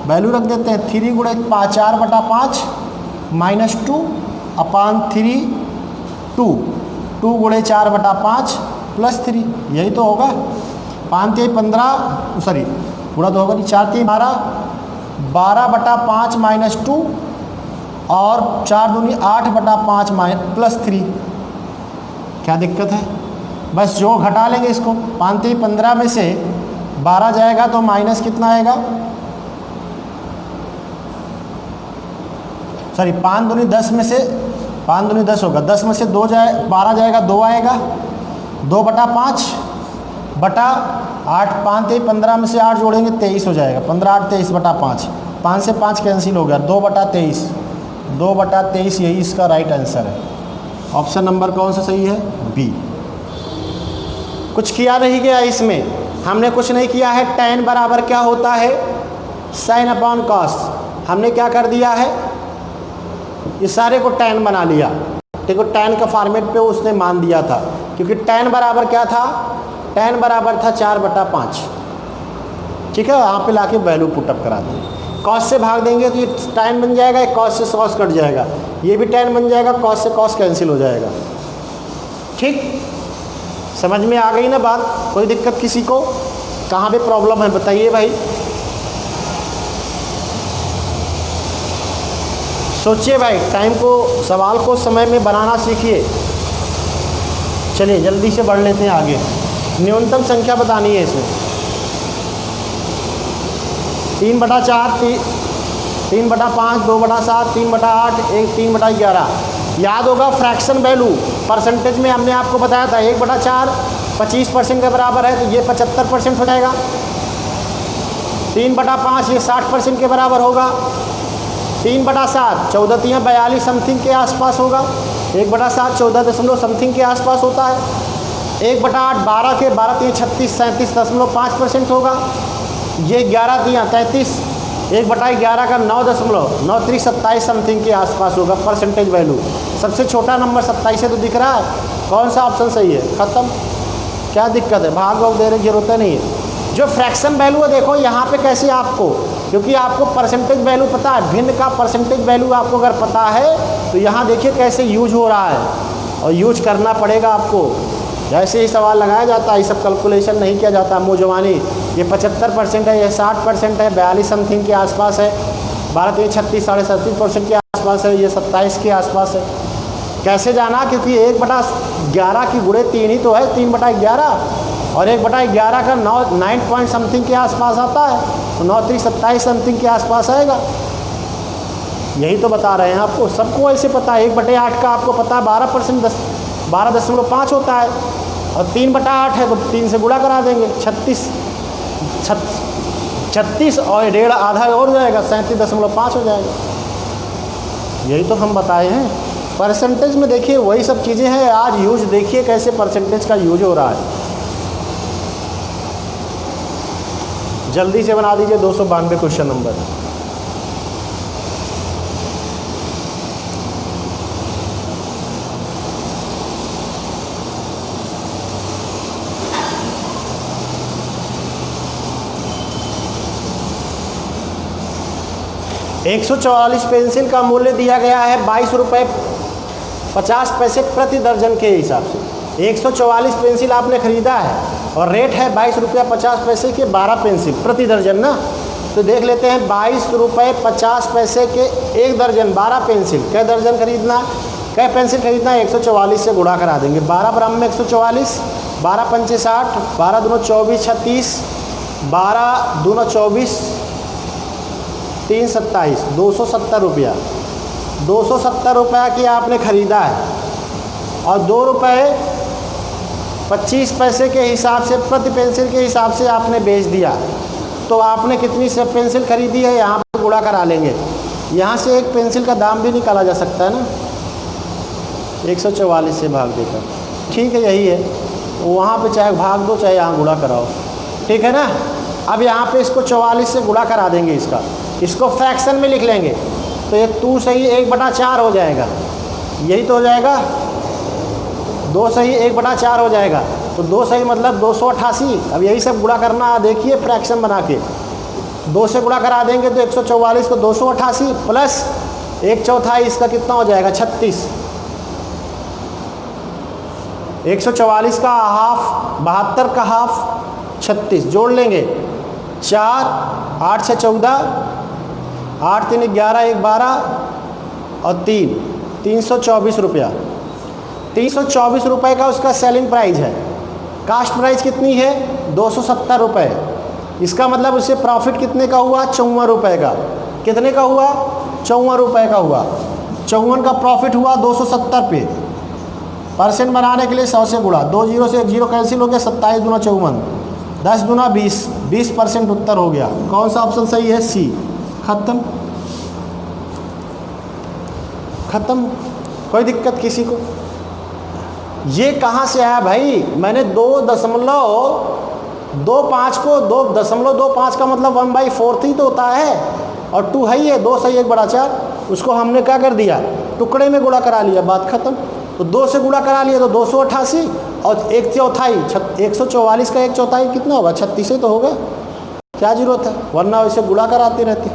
वैल्यू रख देते हैं 3 गुणे 4/5 -2 अपान 3 2 गुणे 4/5 +3, यही तो होगा। 5 3 15, सॉरी पूरा तो होगा नहीं, 4 3 12, 12/5 -2 और 4 दूनी 8/5 +3। क्या दिक्कत है, बस जो घटा लेंगे इसको। 5 3 15 में से 12 जाएगा तो माइनस कितना आएगा, सॉरी 5 दूनी 10 में से 5 दूनी 10 होगा, 10 में से 2 जाए 12 जाएगा, 2 आएगा, 2/5 बटा 8, 5 3 15 में से 8 जोड़ेंगे 23 हो जाएगा, 15 8 23/5, 5 से 5 कैंसिल हो गया, 2/23, 2/23 यही इसका राइट आंसर है। ऑप्शन नंबर कौन सा सही है, बी। कुछ किया नहीं गया इसमें, हमने कुछ नहीं किया है। tan बराबर क्या होता है, sin अपॉन cos, हमने क्या कर दिया है, ये सारे को tan बना लिया। देखो tan का फॉर्मेट पे उसने मान दिया था, क्योंकि tan बराबर क्या था, tan बराबर था 4/5। ठीक है, यहाँ पे लाके वैल्यू पुटअप करा दें, cos से भाग देंगे तो ये tan बन जाएगा, cos से cos कट जाएगा, ये भी tan बन जाएगा, cos से cos कैंसिल हो जाएगा। ठीक, समझ में आ गई ना बात, कोई दिक्कत किसी को, कहाँ पे प्रॉब्लम है बताइए भाई। सोचिए भाई, टाइम को, सवाल को समय में बनाना सीखिए। चलिए जल्दी से बढ़ लेते हैं आगे। न्यूनतम संख्या बतानी है इसमें, 3/4 3/5 2/7 3/8 3/11। याद होगा फ्रैक्शन वैल्यू परसेंटेज में हमने आपको बताया था 1/4 25% के बराबर है, तो ये 75% हो जाएगा। 3/5 ये 60% के बराबर होगा। 3/7 14 3 42 समथिंग के आसपास होगा। 1/7 14 समथिंग के आसपास होता है। 1/8 12 के 12 3 36 37.5% होगा। ये 11 3 33, 1/11 का 9.9 3 27 समथिंग के आसपास होगा परसेंटेज वैल्यू। सबसे छोटा नंबर 27 है तो दिख रहा है, कौन सा ऑप्शन सही है, ख़त्म। क्या दिक्कत है, भाग भाग देने की जरूरत नहीं है। जो फ्रैक्शन वैल्यू है देखो यहाँ पे कैसे आपको, क्योंकि आपको परसेंटेज वैल्यू पता है, भिन्न का परसेंटेज वैल्यू आपको अगर पता है तो यहाँ देखिए कैसे यूज हो रहा है, और यूज करना पड़ेगा आपको। जैसे ही सवाल लगाया जाता है ये सब कैलकुलेशन नहीं किया जाता मुँहजबानी। ये 75% है, ये 60% है, 42 समथिंग के आसपास है, 12 3 36 37.5% के आसपास है, ये 27 के आसपास है। कैसे जाना, क्योंकि 1/11 की गुणे 3 ही तो है, 3/11, और 1/11 का 9 पॉइंट समथिंग के आसपास आता है, तो 9 3 27 समथिंग के आसपास आएगा। यही तो बता रहे हैं आपको, सबको ऐसे पता है। 1/8 का आपको पता है 12% 12.5 होता है, और 3/8 है तो 3 से गुणा करा देंगे, 36 और 1.5 आधा और जाएगा, 37.5 हो जाएगा। यही तो हम बताए हैं। परसेंटेज में देखिए वही सब चीज़ें हैं, आज यूज देखिए कैसे परसेंटेज का यूज हो रहा है। जल्दी से बना दीजिए 292 क्वेश्चन नंबर। ₹144 पेंसिल का मूल्य दिया गया है 22 रुपये 50 पैसे प्रति दर्जन के हिसाब से। 144 पेंसिल आपने ख़रीदा है और रेट है 22 रुपया 50 पैसे के 12 पेंसिल प्रति दर्जन ना। तो देख लेते हैं 22 रुपये 50 पैसे के 1 दर्जन 12 पेंसिल, कै दर्जन खरीदना, कै पेंसिल खरीदना है, 144 से गुणा करा देंगे। 12 ब्राह्म में 144, 12 पंचे 60, 12 दूना 24 36, 12 दूना 24 3 27, 270 रुपया। 270 रुपया की आपने ख़रीदा है और 2 रुपये 25 पैसे के हिसाब से प्रति पेंसिल के हिसाब से आपने बेच दिया। तो आपने कितनी से पेंसिल खरीदी है यहाँ पर गुणा करा लेंगे। यहाँ से एक पेंसिल का दाम भी निकाला जा सकता है ना, 144 से भाग देकर। ठीक है, यही है, वहाँ पे चाहे भाग दो चाहे यहाँ गुणा कराओ, ठीक है ना। अब यहाँ पे इसको 44 से गुणा करा देंगे, इसको फ्रैक्शन में लिख लेंगे, तो ये 2 सही 1/4 हो जाएगा, यही तो हो जाएगा, 2 सही 1/4 हो जाएगा, तो 2 सही मतलब 288। अब यही सब गुणा करना, देखिए फ्रैक्शन बना के 2 से गुणा करा देंगे तो 144 को 288 प्लस 1/4 इसका कितना हो जाएगा 36। 144 का हाफ 72 का हाफ 36 जोड़ लेंगे 4, 8 से 14, 8 3 11 1 12 और 324 रुपया। 324 रुपये का उसका सेलिंग प्राइस है। कास्ट प्राइस कितनी है 270 रुपये। इसका मतलब उससे प्रॉफिट कितने का हुआ 54 रुपये का। कितने का हुआ 54 रुपये का हुआ। 54 का प्रॉफिट हुआ 270 पे। परसेंट बनाने के लिए 100 से गुणा, 2 जीरो से 1 जीरो कैंसिल हो गया, 27 दूना 54, 10 दूना 20, 20% उत्तर हो गया। कौन सा ऑप्शन सही है सी। खत्म खत्म, कोई दिक्कत किसी को। ये कहाँ से आया भाई, मैंने 2.25 को 2.25 का मतलब 1/4 ही तो होता है, और 2 है ही है, 2 सही 1/4, उसको हमने क्या कर दिया टुकड़े में गुणा करा लिया, बात खत्म। तो 2 से गुणा करा लिया तो 288 और 1/4 144 का 1/4 कितना होगा 36 ही तो होगा, क्या जरूरत है, वरना वैसे गुणा कराती रहती।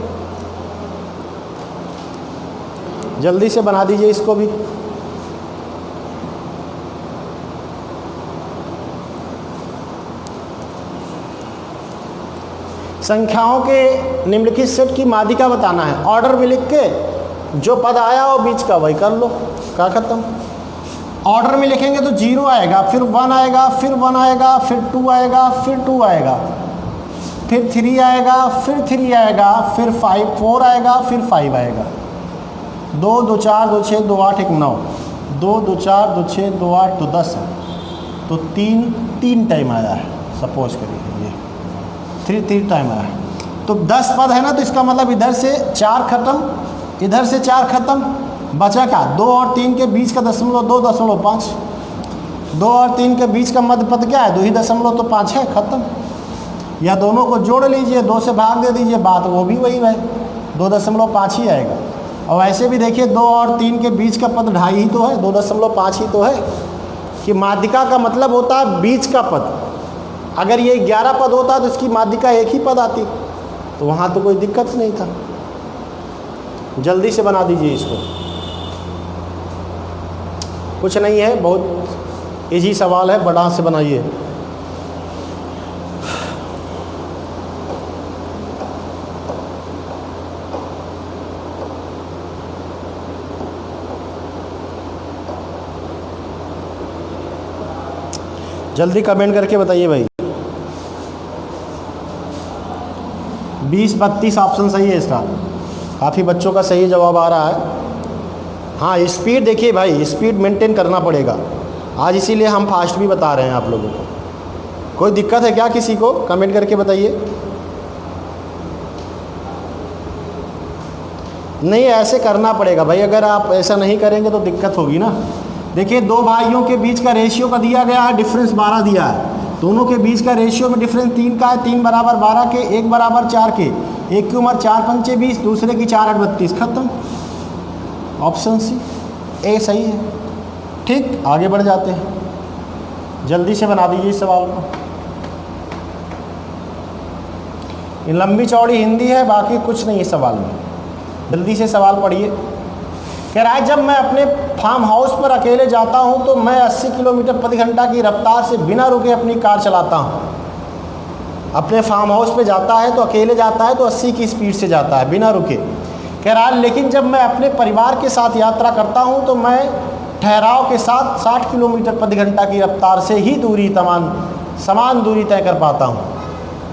जल्दी से बना दीजिए इसको भी। संख्याओं के निम्नलिखित सेट की माध्यिका बताना है। ऑर्डर में लिख के जो पद आया हो बीच का वही कर लो, क्या खत्म। ऑर्डर में लिखेंगे तो 0 आएगा, फिर 1 आएगा, फिर 1 आएगा, फिर 2 आएगा, फिर 2 आएगा, फिर 3 आएगा, फिर 3 आएगा, फिर 4 आएगा, फिर 5 आएगा। 2 2 4 2 6 2 8 1 9, 2 2 4 2 6 2 8 तो 10 है, तो 3 टाइम आया है, सपोज करिए ये 3 टाइम आया है, तो 10 पद है ना, तो इसका मतलब इधर से 4 खत्म, इधर से 4 खत्म, बचा क्या 2 और 3 के बीच का 0.2.5, 2 और 3 के बीच का मध्य पद क्या है 2.5 है, खत्म। या दोनों को जोड़ लीजिए, 2 से भाग दे दीजिए, बात वो भी वही है, 2.5 ही आएगा। और वैसे भी देखिए 2 और 3 के बीच का पद 2.5 ही तो है, 2.5 ही तो है, कि माध्यिका का मतलब होता है बीच का पद। अगर ये 11 पद होता तो इसकी माध्यिका 1 ही पद आती, तो वहाँ तो कोई दिक्कत नहीं था। जल्दी से बना दीजिए इसको, कुछ नहीं है, बहुत इजी सवाल है, बड़ा से बनाइए। जल्दी कमेंट करके बताइए भाई। 20-32 ऑप्शन सही है इसका, काफ़ी बच्चों का सही जवाब आ रहा है। हाँ स्पीड देखिए भाई, स्पीड मेंटेन करना पड़ेगा आज, इसीलिए हम फास्ट भी बता रहे हैं आप लोगों को। कोई दिक्कत है क्या किसी को, कमेंट करके बताइए। नहीं ऐसे करना पड़ेगा भाई, अगर आप ऐसा नहीं करेंगे तो दिक्कत होगी ना। देखिए 2 भाइयों के बीच का रेशियो का दिया गया है, डिफरेंस 12 दिया है, दोनों के बीच का रेशियो में डिफरेंस 3 का है, 3 बराबर 12 के, 1 बराबर 4 के, एक की उम्र 4 पंचे 20, दूसरे की 4 8 32, खत्म। ऑप्शन सी ए सही है। ठीक, आगे बढ़ जाते हैं, जल्दी से बना दीजिए इस सवाल को। ये लंबी चौड़ी हिंदी है, बाकी कुछ नहीं है सवाल में। जल्दी से सवाल पढ़िए। कह रहा है जब मैं अपने फार्म हाउस पर अकेले जाता हूं तो मैं 80 किलोमीटर प्रति घंटा की रफ्तार से बिना रुके अपनी कार चलाता हूं। अपने फार्म हाउस पे जाता है तो अकेले जाता है तो 80 की स्पीड से जाता है बिना रुके। कह रहा है लेकिन जब मैं अपने परिवार के साथ यात्रा करता हूं तो मैं ठहराव के साथ 60 किलोमीटर प्रति घंटा की रफ्तार से ही समान दूरी तय कर पाता हूं।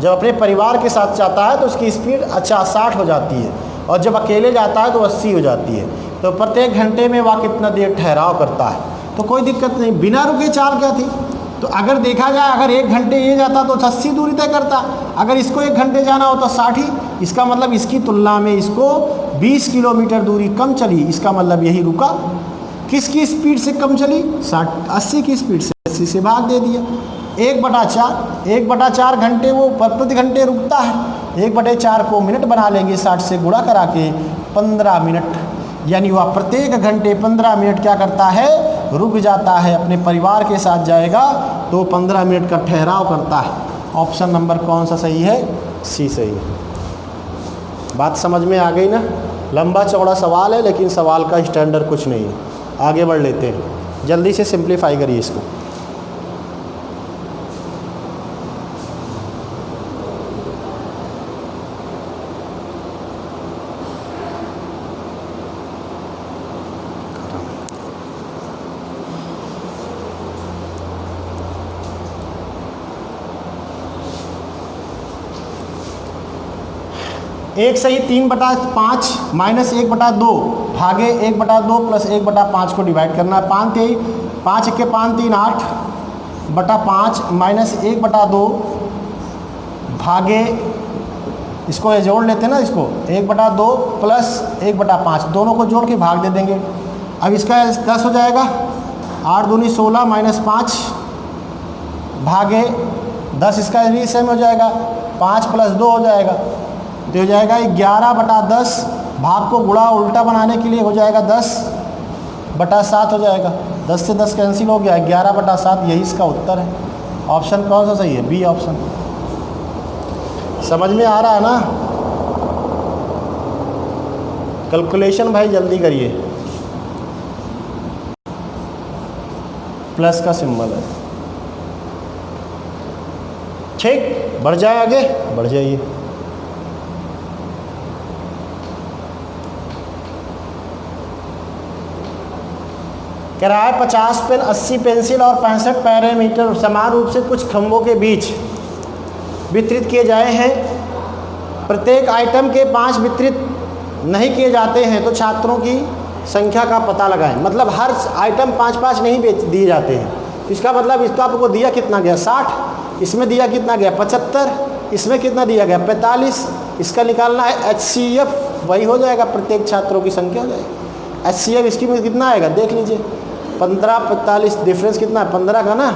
जब अपने परिवार के साथ जाता है तो उसकी स्पीड 60 हो जाती है, और जब अकेले जाता है तो 80 हो जाती है। तो प्रत्येक घंटे में वह कितना देर ठहराव करता है, तो कोई दिक्कत नहीं। बिना रुके चाल क्या थी, तो अगर देखा जाए अगर 1 घंटे ये जाता तो 80 दूरी तय करता, अगर इसको 1 घंटे जाना हो तो 60 ही। इसका मतलब इसकी तुलना में इसको 20 किलोमीटर दूरी कम चली, इसका मतलब यही रुका। किसकी स्पीड से कम चली 80 की स्पीड से, 80 से भाग दे दिया। 1/4 घंटे वो प्रति घंटे रुकता है। 1/4 को मिनट बना लेंगे, 60 से गुणा करा के 15 मिनट, यानी वह प्रत्येक घंटे 15 मिनट क्या करता है, रुक जाता है, अपने परिवार के साथ जाएगा तो 15 मिनट का ठहराव करता है। ऑप्शन नंबर कौन सा सही है? सी सही है। बात समझ में आ गई ना? लंबा चौड़ा सवाल है लेकिन सवाल का स्टैंडर्ड कुछ नहीं है। आगे बढ़ लेते हैं, जल्दी से सिंप्लीफाई करिए इसको। एक सही 3/5 माइनस 1/2 भागे 1/2 प्लस 1/5 को डिवाइड करना है। 5 के 5 3 8/5 माइनस 1/2 भागे, इसको ये जोड़ लेते हैं ना, इसको 1/2 प्लस 1/5 दोनों को जोड़ के भाग दे देंगे। अब इसका 10 हो जाएगा, 8 दूनी 16 माइनस 5 भागे 10, इसका भी सेम हो जाएगा, 5 प्लस 2 हो जाएगा, तो हो जाएगा 11/10। भाग को गुणा उल्टा बनाने के लिए हो जाएगा 10/7 हो जाएगा। 10 से 10 कैंसिल हो गया, 11/7 यही इसका उत्तर है। ऑप्शन कौन सा सही है? B option. समझ में आ रहा है ना? कैलकुलेशन भाई जल्दी करिए, प्लस का सिंबल है। ठीक, बढ़ जाए आगे, बढ़ जाइए। कह रहा है 50 पेन, 80 पेंसिल और 65 पैरामीटर समान रूप से कुछ खंभों के बीच वितरित किए जाए हैं। प्रत्येक आइटम के 5 वितरित नहीं किए जाते हैं तो छात्रों की संख्या का पता लगाएं। मतलब हर आइटम 5-5 नहीं दिए जाते हैं। इसका मतलब इसका आपको दिया कितना गया? 60। इसमें दिया कितना गया? 75। इसमें कितना दिया गया? 45। इसका निकालना है HCF, वही हो जाएगा, प्रत्येक छात्रों की संख्या हो जाएगी। HCF इसकी में कितना आएगा देख लीजिए, 15 45, डिफरेंस कितना है? 15 का ना,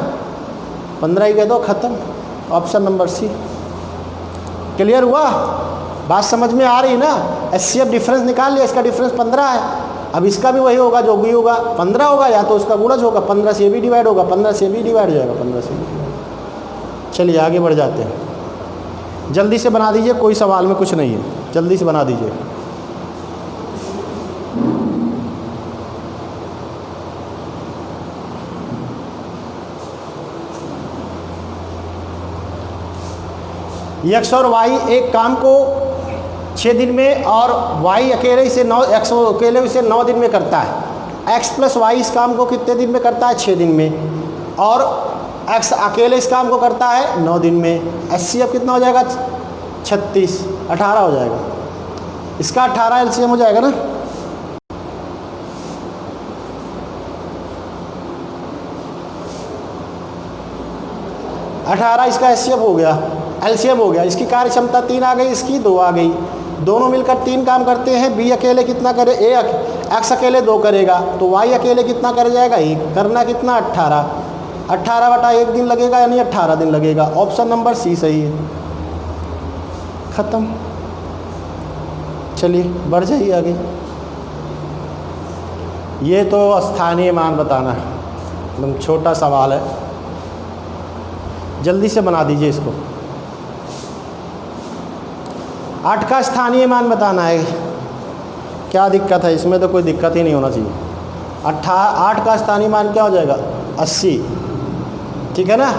15 ही कह दो, ख़त्म। Option number C. क्लियर हुआ? बात समझ में आ रही ना? HCF डिफरेंस निकाल लिया, इसका डिफरेंस 15 है। अब इसका भी वही होगा, जो भी होगा 15 होगा, या तो उसका गुणज होगा, 15 से भी डिवाइड होगा, 15 से भी डिवाइड हो जाएगा, 15 से भी। चलिए आगे बढ़ जाते हैं, जल्दी से बना दीजिए, कोई सवाल में कुछ नहीं है, जल्दी से बना दीजिए। एक्स और वाई एक काम को 6 दिन में और वाई अकेले इसे 9 एक्स अकेले इसे 9 दिन में करता है। एक्स प्लस वाई इस काम को कितने दिन में करता है? 6 दिन में। और एक्स अकेले इस काम को करता है 9 दिन में। HCF कितना हो जाएगा? 36, 18 हो जाएगा। इसका 18 LCM हो जाएगा ना। अठारह इसका HCF हो गया, LCM हो गया। इसकी कार्य क्षमता 3 आ गई, इसकी 2 आ गई। दोनों मिलकर 3 काम करते हैं। बी अकेले कितना करे? एक्स अकेले 2 करेगा, तो वाई अकेले कितना कर जाएगा? 1। करना कितना? 18। 18/1 दिन लगेगा, यानी 18 दिन लगेगा। ऑप्शन नंबर सी सही है। ख़त्म। चलिए बढ़ जाइए आगे। ये तो स्थानीय मान बताना है, एकदम छोटा सवाल है, जल्दी से बना दीजिए इसको। 8 का स्थानीय मान बताना है। क्या दिक्कत है इसमें? तो कोई दिक्कत ही नहीं होना चाहिए। 8 का स्थानीय मान क्या हो जाएगा? 80। ठीक है ना?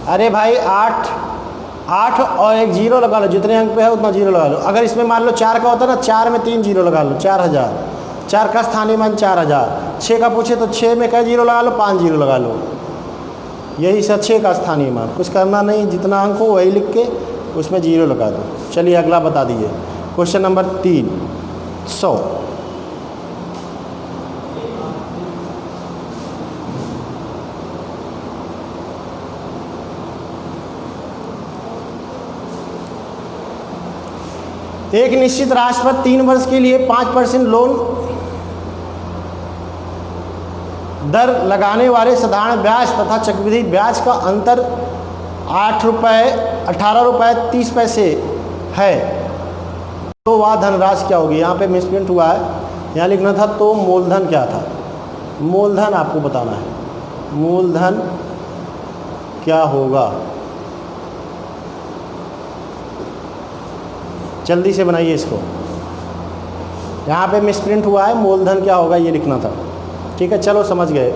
अरे भाई 8 और एक 0 लगा लो, जितने अंक पे है उतना 0 लगा लो। अगर इसमें मान लो 4 का होता है ना, 4 में 3 0 लगा लो, 4000। 4 का स्थानीय मान 4000। 6 का पूछे तो 6 में क्या 0 लगा लो? 5 0 लगा लो। यही 6 का स्थानीय मान। कुछ करना नहीं, जितना अंक हो वही लिख के उसमें 0 लगा दो। चलिए अगला बता दीजिए। Question number 3, 100। एक निश्चित राशि पर 3 वर्ष के लिए 5% लोन दर लगाने वाले साधारण ब्याज तथा चक्रवृद्धि ब्याज का अंतर 8 रुपये 18 रुपये 30 पैसे है, तो वह धनराशि क्या होगी। यहाँ पे मिसप्रिंट हुआ है, यहाँ लिखना था तो मूलधन क्या था। मूलधन आपको बताना है, मूलधन क्या होगा। जल्दी से बनाइए इसको, यहाँ पे मिसप्रिंट हुआ है, मूलधन क्या होगा ये लिखना था। ठीक है, चलो समझ गए,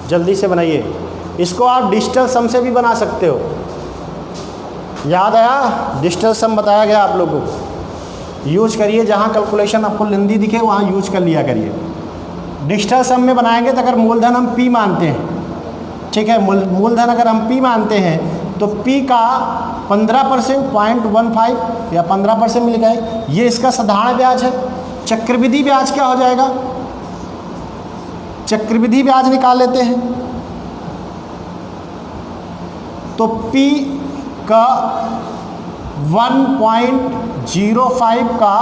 जल्दी से बनाइए इसको। आप डिजिटल सम से भी बना सकते हो, याद आया, डिजिटल सम बताया गया आप लोगों को। यूज करिए, जहाँ कैलकुलेशन आपको लेंदी दिखे वहाँ यूज कर लिया करिए। डिजिटल सम में बनाएंगे तो अगर मूलधन हम P मानते हैं, ठीक है, मूलधन अगर हम P मानते हैं तो P का 15% 0.15 या 15% में लिखा है, ये इसका साधारण ब्याज है। चक्रवृद्धि ब्याज क्या हो जाएगा, चक्रवृद्धि ब्याज निकाल लेते हैं तो P का 1.05 का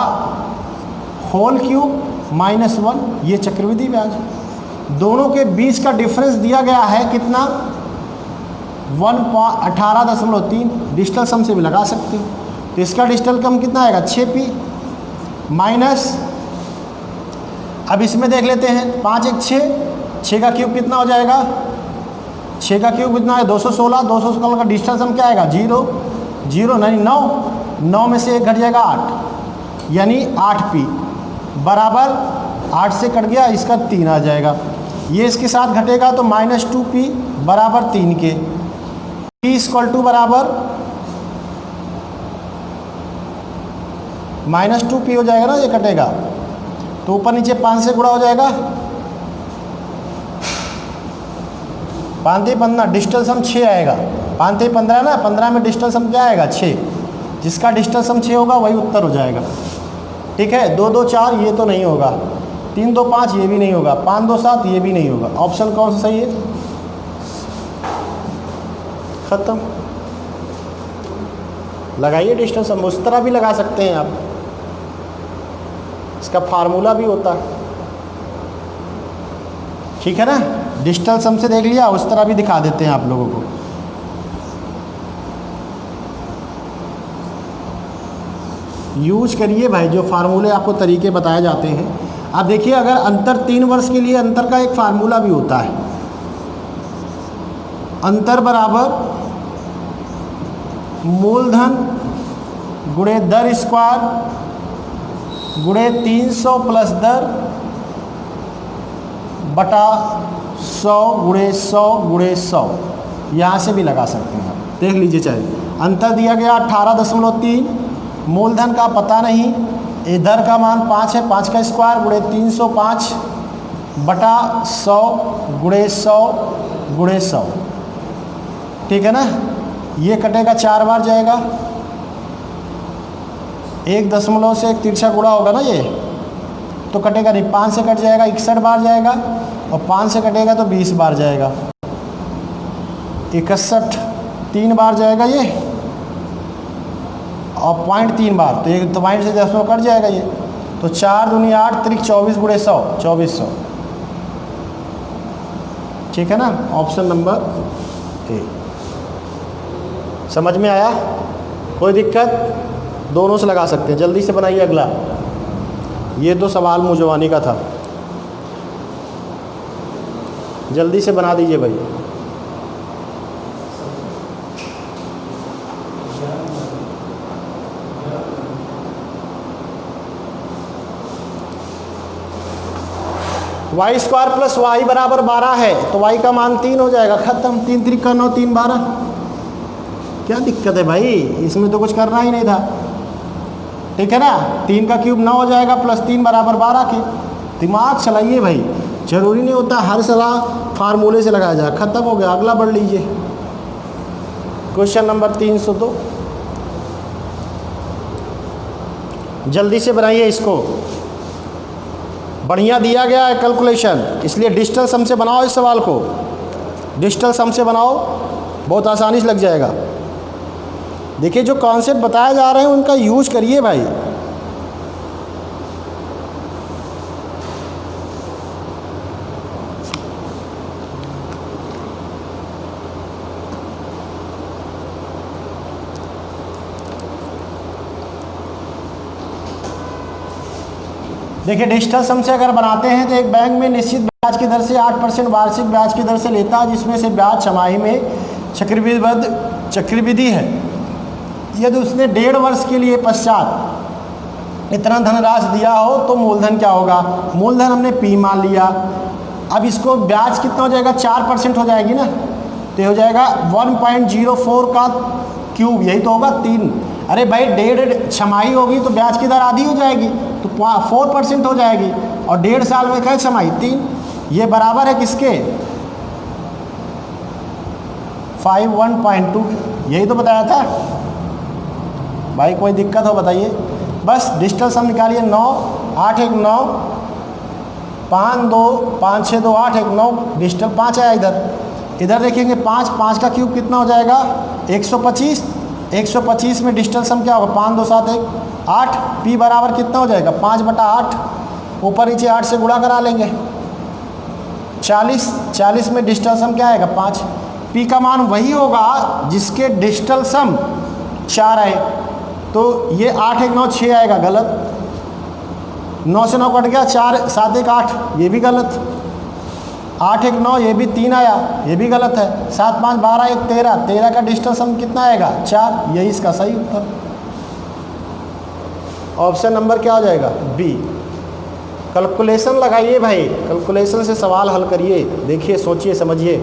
होल क्यूब -1, ये चक्रवृद्धि ब्याज। दोनों के बीच का डिफरेंस दिया गया है कितना, 18.3। डिजिटल सम से भी लगा सकते हो, तो इसका डिजिटल कम कितना आएगा 6P माइनस, अब इसमें देख लेते हैं 5 1 6, 6 का क्यूब कितना हो जाएगा, 6 का क्यूब कितना है 216, 216 का डिजिटल सम क्या आएगा 0 0 नहीं 9, 9 में से 1 घट जाएगा 8, यानी 8P बराबर 8 से कट गया, इसका 3 आ जाएगा। ये इसके साथ घटेगा तो -2P बराबर 3 के, P = बराबर -2P हो जाएगा ना, ये कटेगा तो ऊपर नीचे 5 से गुणा हो जाएगा, 5 3 15, डिजिटल सम 6 आएगा, 5 3 15 ना, 15 में डिजिटल सम क्या आएगा 6, जिसका डिजिटल सम 6 होगा वही उत्तर हो जाएगा। ठीक है, 2 2 4 ये तो नहीं होगा, 3 2 5 ये भी नहीं होगा, 5 2 7 ये भी नहीं होगा। ऑप्शन कौन सा सही है, खत्म। लगाइए डिजिटल सम, उस तरह भी लगा सकते हैं आप, इसका फार्मूला भी होता है। ठीक है ना, डिजिटल सम से देख लिया, उस तरह भी दिखा देते हैं आप लोगों को। यूज करिए भाई, जो फार्मूले आपको तरीके बताए जाते हैं। आप देखिए, अगर अंतर 3 वर्ष के लिए अंतर का एक फार्मूला भी होता है, अंतर बराबर मूलधन गुणे दर स्क्वायर गुणे 300 प्लस दर बटा 100 गुणे 100 गुणे 100, यहाँ से भी लगा सकते हैं आप, देख लीजिए। चाहे अंतर दिया गया 18.3, मूलधन का पता नहीं, दर का मान 5 है, 5 का स्क्वायर गुणे 305 बटा 100 गुणे 100 गुणे 100, ठीक है ना। ये कटेगा 4 बार जाएगा, 1 दशमलव से एक तिरछा गुणा होगा ना ये, तो कटेगा नहीं, 5 से कट जाएगा 61 बार जाएगा, और 5 से कटेगा तो 20 बार जाएगा, 61 3 बार जाएगा ये, और 0.3 बार, तो एक पॉइंट से दशमलव कट जाएगा ये, तो 4 दूनी 8 त्रिक 24 गुणे 100 2400, ठीक है ना। Option number A. समझ में आया, कोई दिक्कत, दोनों से लगा सकते हैं। जल्दी से बनाइए अगला, ये तो सवाल मुझवानी का था, जल्दी से बना दीजिए भाई। वाई स्क्वायर प्लस वाई बराबर 12 है, तो वाई का मान 3 हो जाएगा, खत्म। 3 3 9 3 12, क्या दिक्कत है भाई, इसमें तो कुछ करना ही नहीं था, ठीक है ना। 3 का क्यूब 9 हो जाएगा, प्लस 3 बराबर 12 के। दिमाग चलाइए भाई, जरूरी नहीं होता हर सलाह फार्मूले से लगाया जाए। खत्म हो गया, अगला बढ़ लीजिए। क्वेश्चन नंबर 302, जल्दी से बनाइए इसको, बढ़िया दिया गया है कैलकुलेशन, इसलिए डिजिटल सम से बनाओ इस सवाल को, डिजिटल सम से बनाओ, बहुत आसानी से लग जाएगा। देखिए, जो कॉन्सेप्ट बताए जा रहे हैं उनका यूज करिए भाई। देखिए डिजिटल सम से अगर बनाते हैं तो एक बैंक में निश्चित ब्याज की दर से 8% वार्षिक ब्याज की दर से लेता है, जिसमें से ब्याज छमाही में चक्रवृद्धि है। यदि उसने 1.5 वर्ष के लिए पश्चात इतना धनराशि दिया हो तो मूलधन क्या होगा? मूलधन हमने P मान लिया। अब इसको ब्याज कितना हो जाएगा? 4% हो जाएगी ना, तो ये हो जाएगा 1.04 का क्यूब, यही तो होगा 3। अरे भाई 1.5 छमाही होगी तो ब्याज की दर आधी हो जाएगी, तो 4% हो जाएगी, और 1.5 साल में क्या छमाही? 3। ये बराबर है किसके? 51.2। यही तो बताया था भाई, कोई दिक्कत हो बताइए। बस डिजिटल सम निकालिए। 9 8 1 9 5 2 5 6 2 8 1 9, डिजिटल 5 आया इधर देखेंगे 5 का क्यूब कितना हो जाएगा? 125। 125 में डिजिटल सम क्या होगा? 5 2 7 1 8। P बराबर कितना हो जाएगा? 5/8, ऊपर नीचे 8 से गुणा करा लेंगे। 40 में डिजिटल सम क्या आएगा? 5। P का मान वही होगा जिसके डिजिटल सम 4 आए, तो ये 8 1 9 6 आएगा, गलत। 9 से 9 कट गया, 4 7 1 8, ये भी गलत। 8 1 9, ये भी 3 आया, ये भी गलत है। 7 5 12 1 13, 13 का डिजिटल सम कितना आएगा? 4, यही इसका सही उत्तर। ऑप्शन नंबर क्या हो जाएगा? बी। कैलकुलेशन लगाइए भाई, कैलकुलेशन से सवाल हल करिए, देखिए सोचिए समझिए।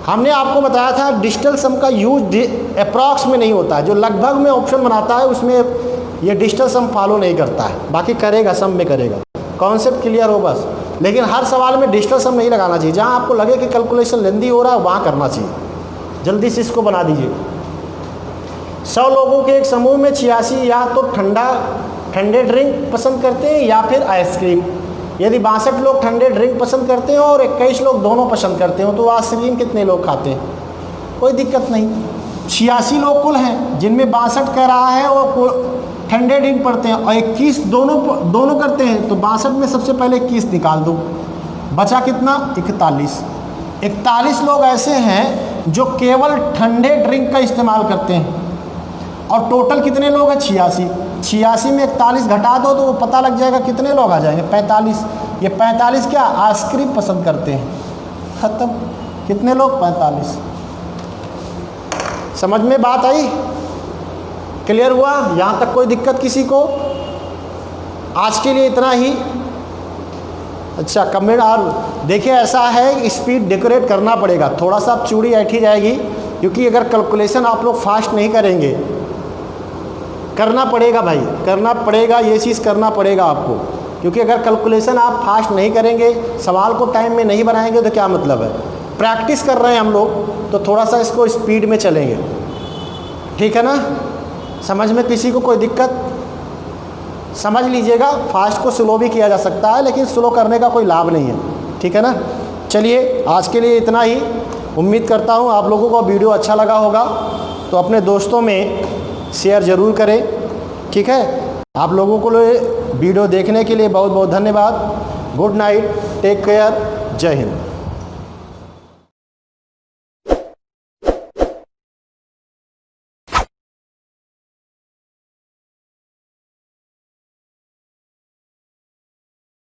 हमने आपको बताया था डिजिटल सम का यूज अप्रॉक्स में नहीं होता है, जो लगभग में ऑप्शन बनाता है उसमें ये डिजिटल सम फॉलो नहीं करता है, बाकी करेगा, सम में करेगा। कॉन्सेप्ट क्लियर हो बस। लेकिन हर सवाल में डिजिटल सम नहीं लगाना चाहिए, जहाँ आपको लगे कि कैलकुलेशन लेंदी हो रहा है वहाँ करना चाहिए। जल्दी से इसको बना दीजिए। 100 लोगों के एक समूह में 86 या तो ठंडे ड्रिंक पसंद करते हैं या फिर आइसक्रीम। यदि 62 लोग ठंडे ड्रिंक पसंद करते हो और 21 लोग दोनों पसंद करते हो, तो आइसक्रीम कितने लोग खाते हैं? कोई दिक्कत नहीं। 86 लोग कुल हैं, जिनमें 62 कह रहा है वो ठंडे ड्रिंक पड़ते हैं, और 21 दोनों करते हैं, तो 62 में सबसे पहले 21 निकाल दो, बचा कितना? 41। 41 लोग ऐसे हैं जो केवल ठंडे ड्रिंक का इस्तेमाल करते हैं, और टोटल कितने लोग हैं? 86। 86 में 41 घटा दो तो वो पता लग जाएगा कितने लोग आ जाएंगे? 45। ये 45 क्या? आइसक्रीम पसंद करते हैं। खत्म। कितने लोग? 45। समझ में बात आई? क्लियर हुआ? यहाँ तक कोई दिक्कत किसी को? आज के लिए इतना ही। अच्छा, कमेंट। और देखिए ऐसा है, स्पीड डेकोरेट करना पड़ेगा, थोड़ा सा चूड़ी ऐठी जाएगी, क्योंकि अगर कैलकुलेशन आप लोग फास्ट नहीं करेंगे, करना पड़ेगा भाई, करना पड़ेगा, ये चीज़ करना पड़ेगा आपको, क्योंकि अगर कैलकुलेशन आप फास्ट नहीं करेंगे, सवाल को टाइम में नहीं बनाएंगे, तो क्या मतलब है? प्रैक्टिस कर रहे हैं हम लोग, तो थोड़ा सा इसको स्पीड में चलेंगे, ठीक है ना? समझ में किसी को कोई दिक्कत? समझ लीजिएगा, फास्ट को स्लो भी किया जा सकता है, लेकिन स्लो करने का कोई लाभ नहीं है, ठीक है ना? चलिए आज के लिए इतना ही। उम्मीद करता हूँ आप लोगों को वीडियो अच्छा लगा होगा, तो अपने दोस्तों में शेयर ज़रूर करें, ठीक है? आप लोगों को वीडियो देखने के लिए बहुत बहुत धन्यवाद। गुड नाइट, टेक केयर, जय हिंद।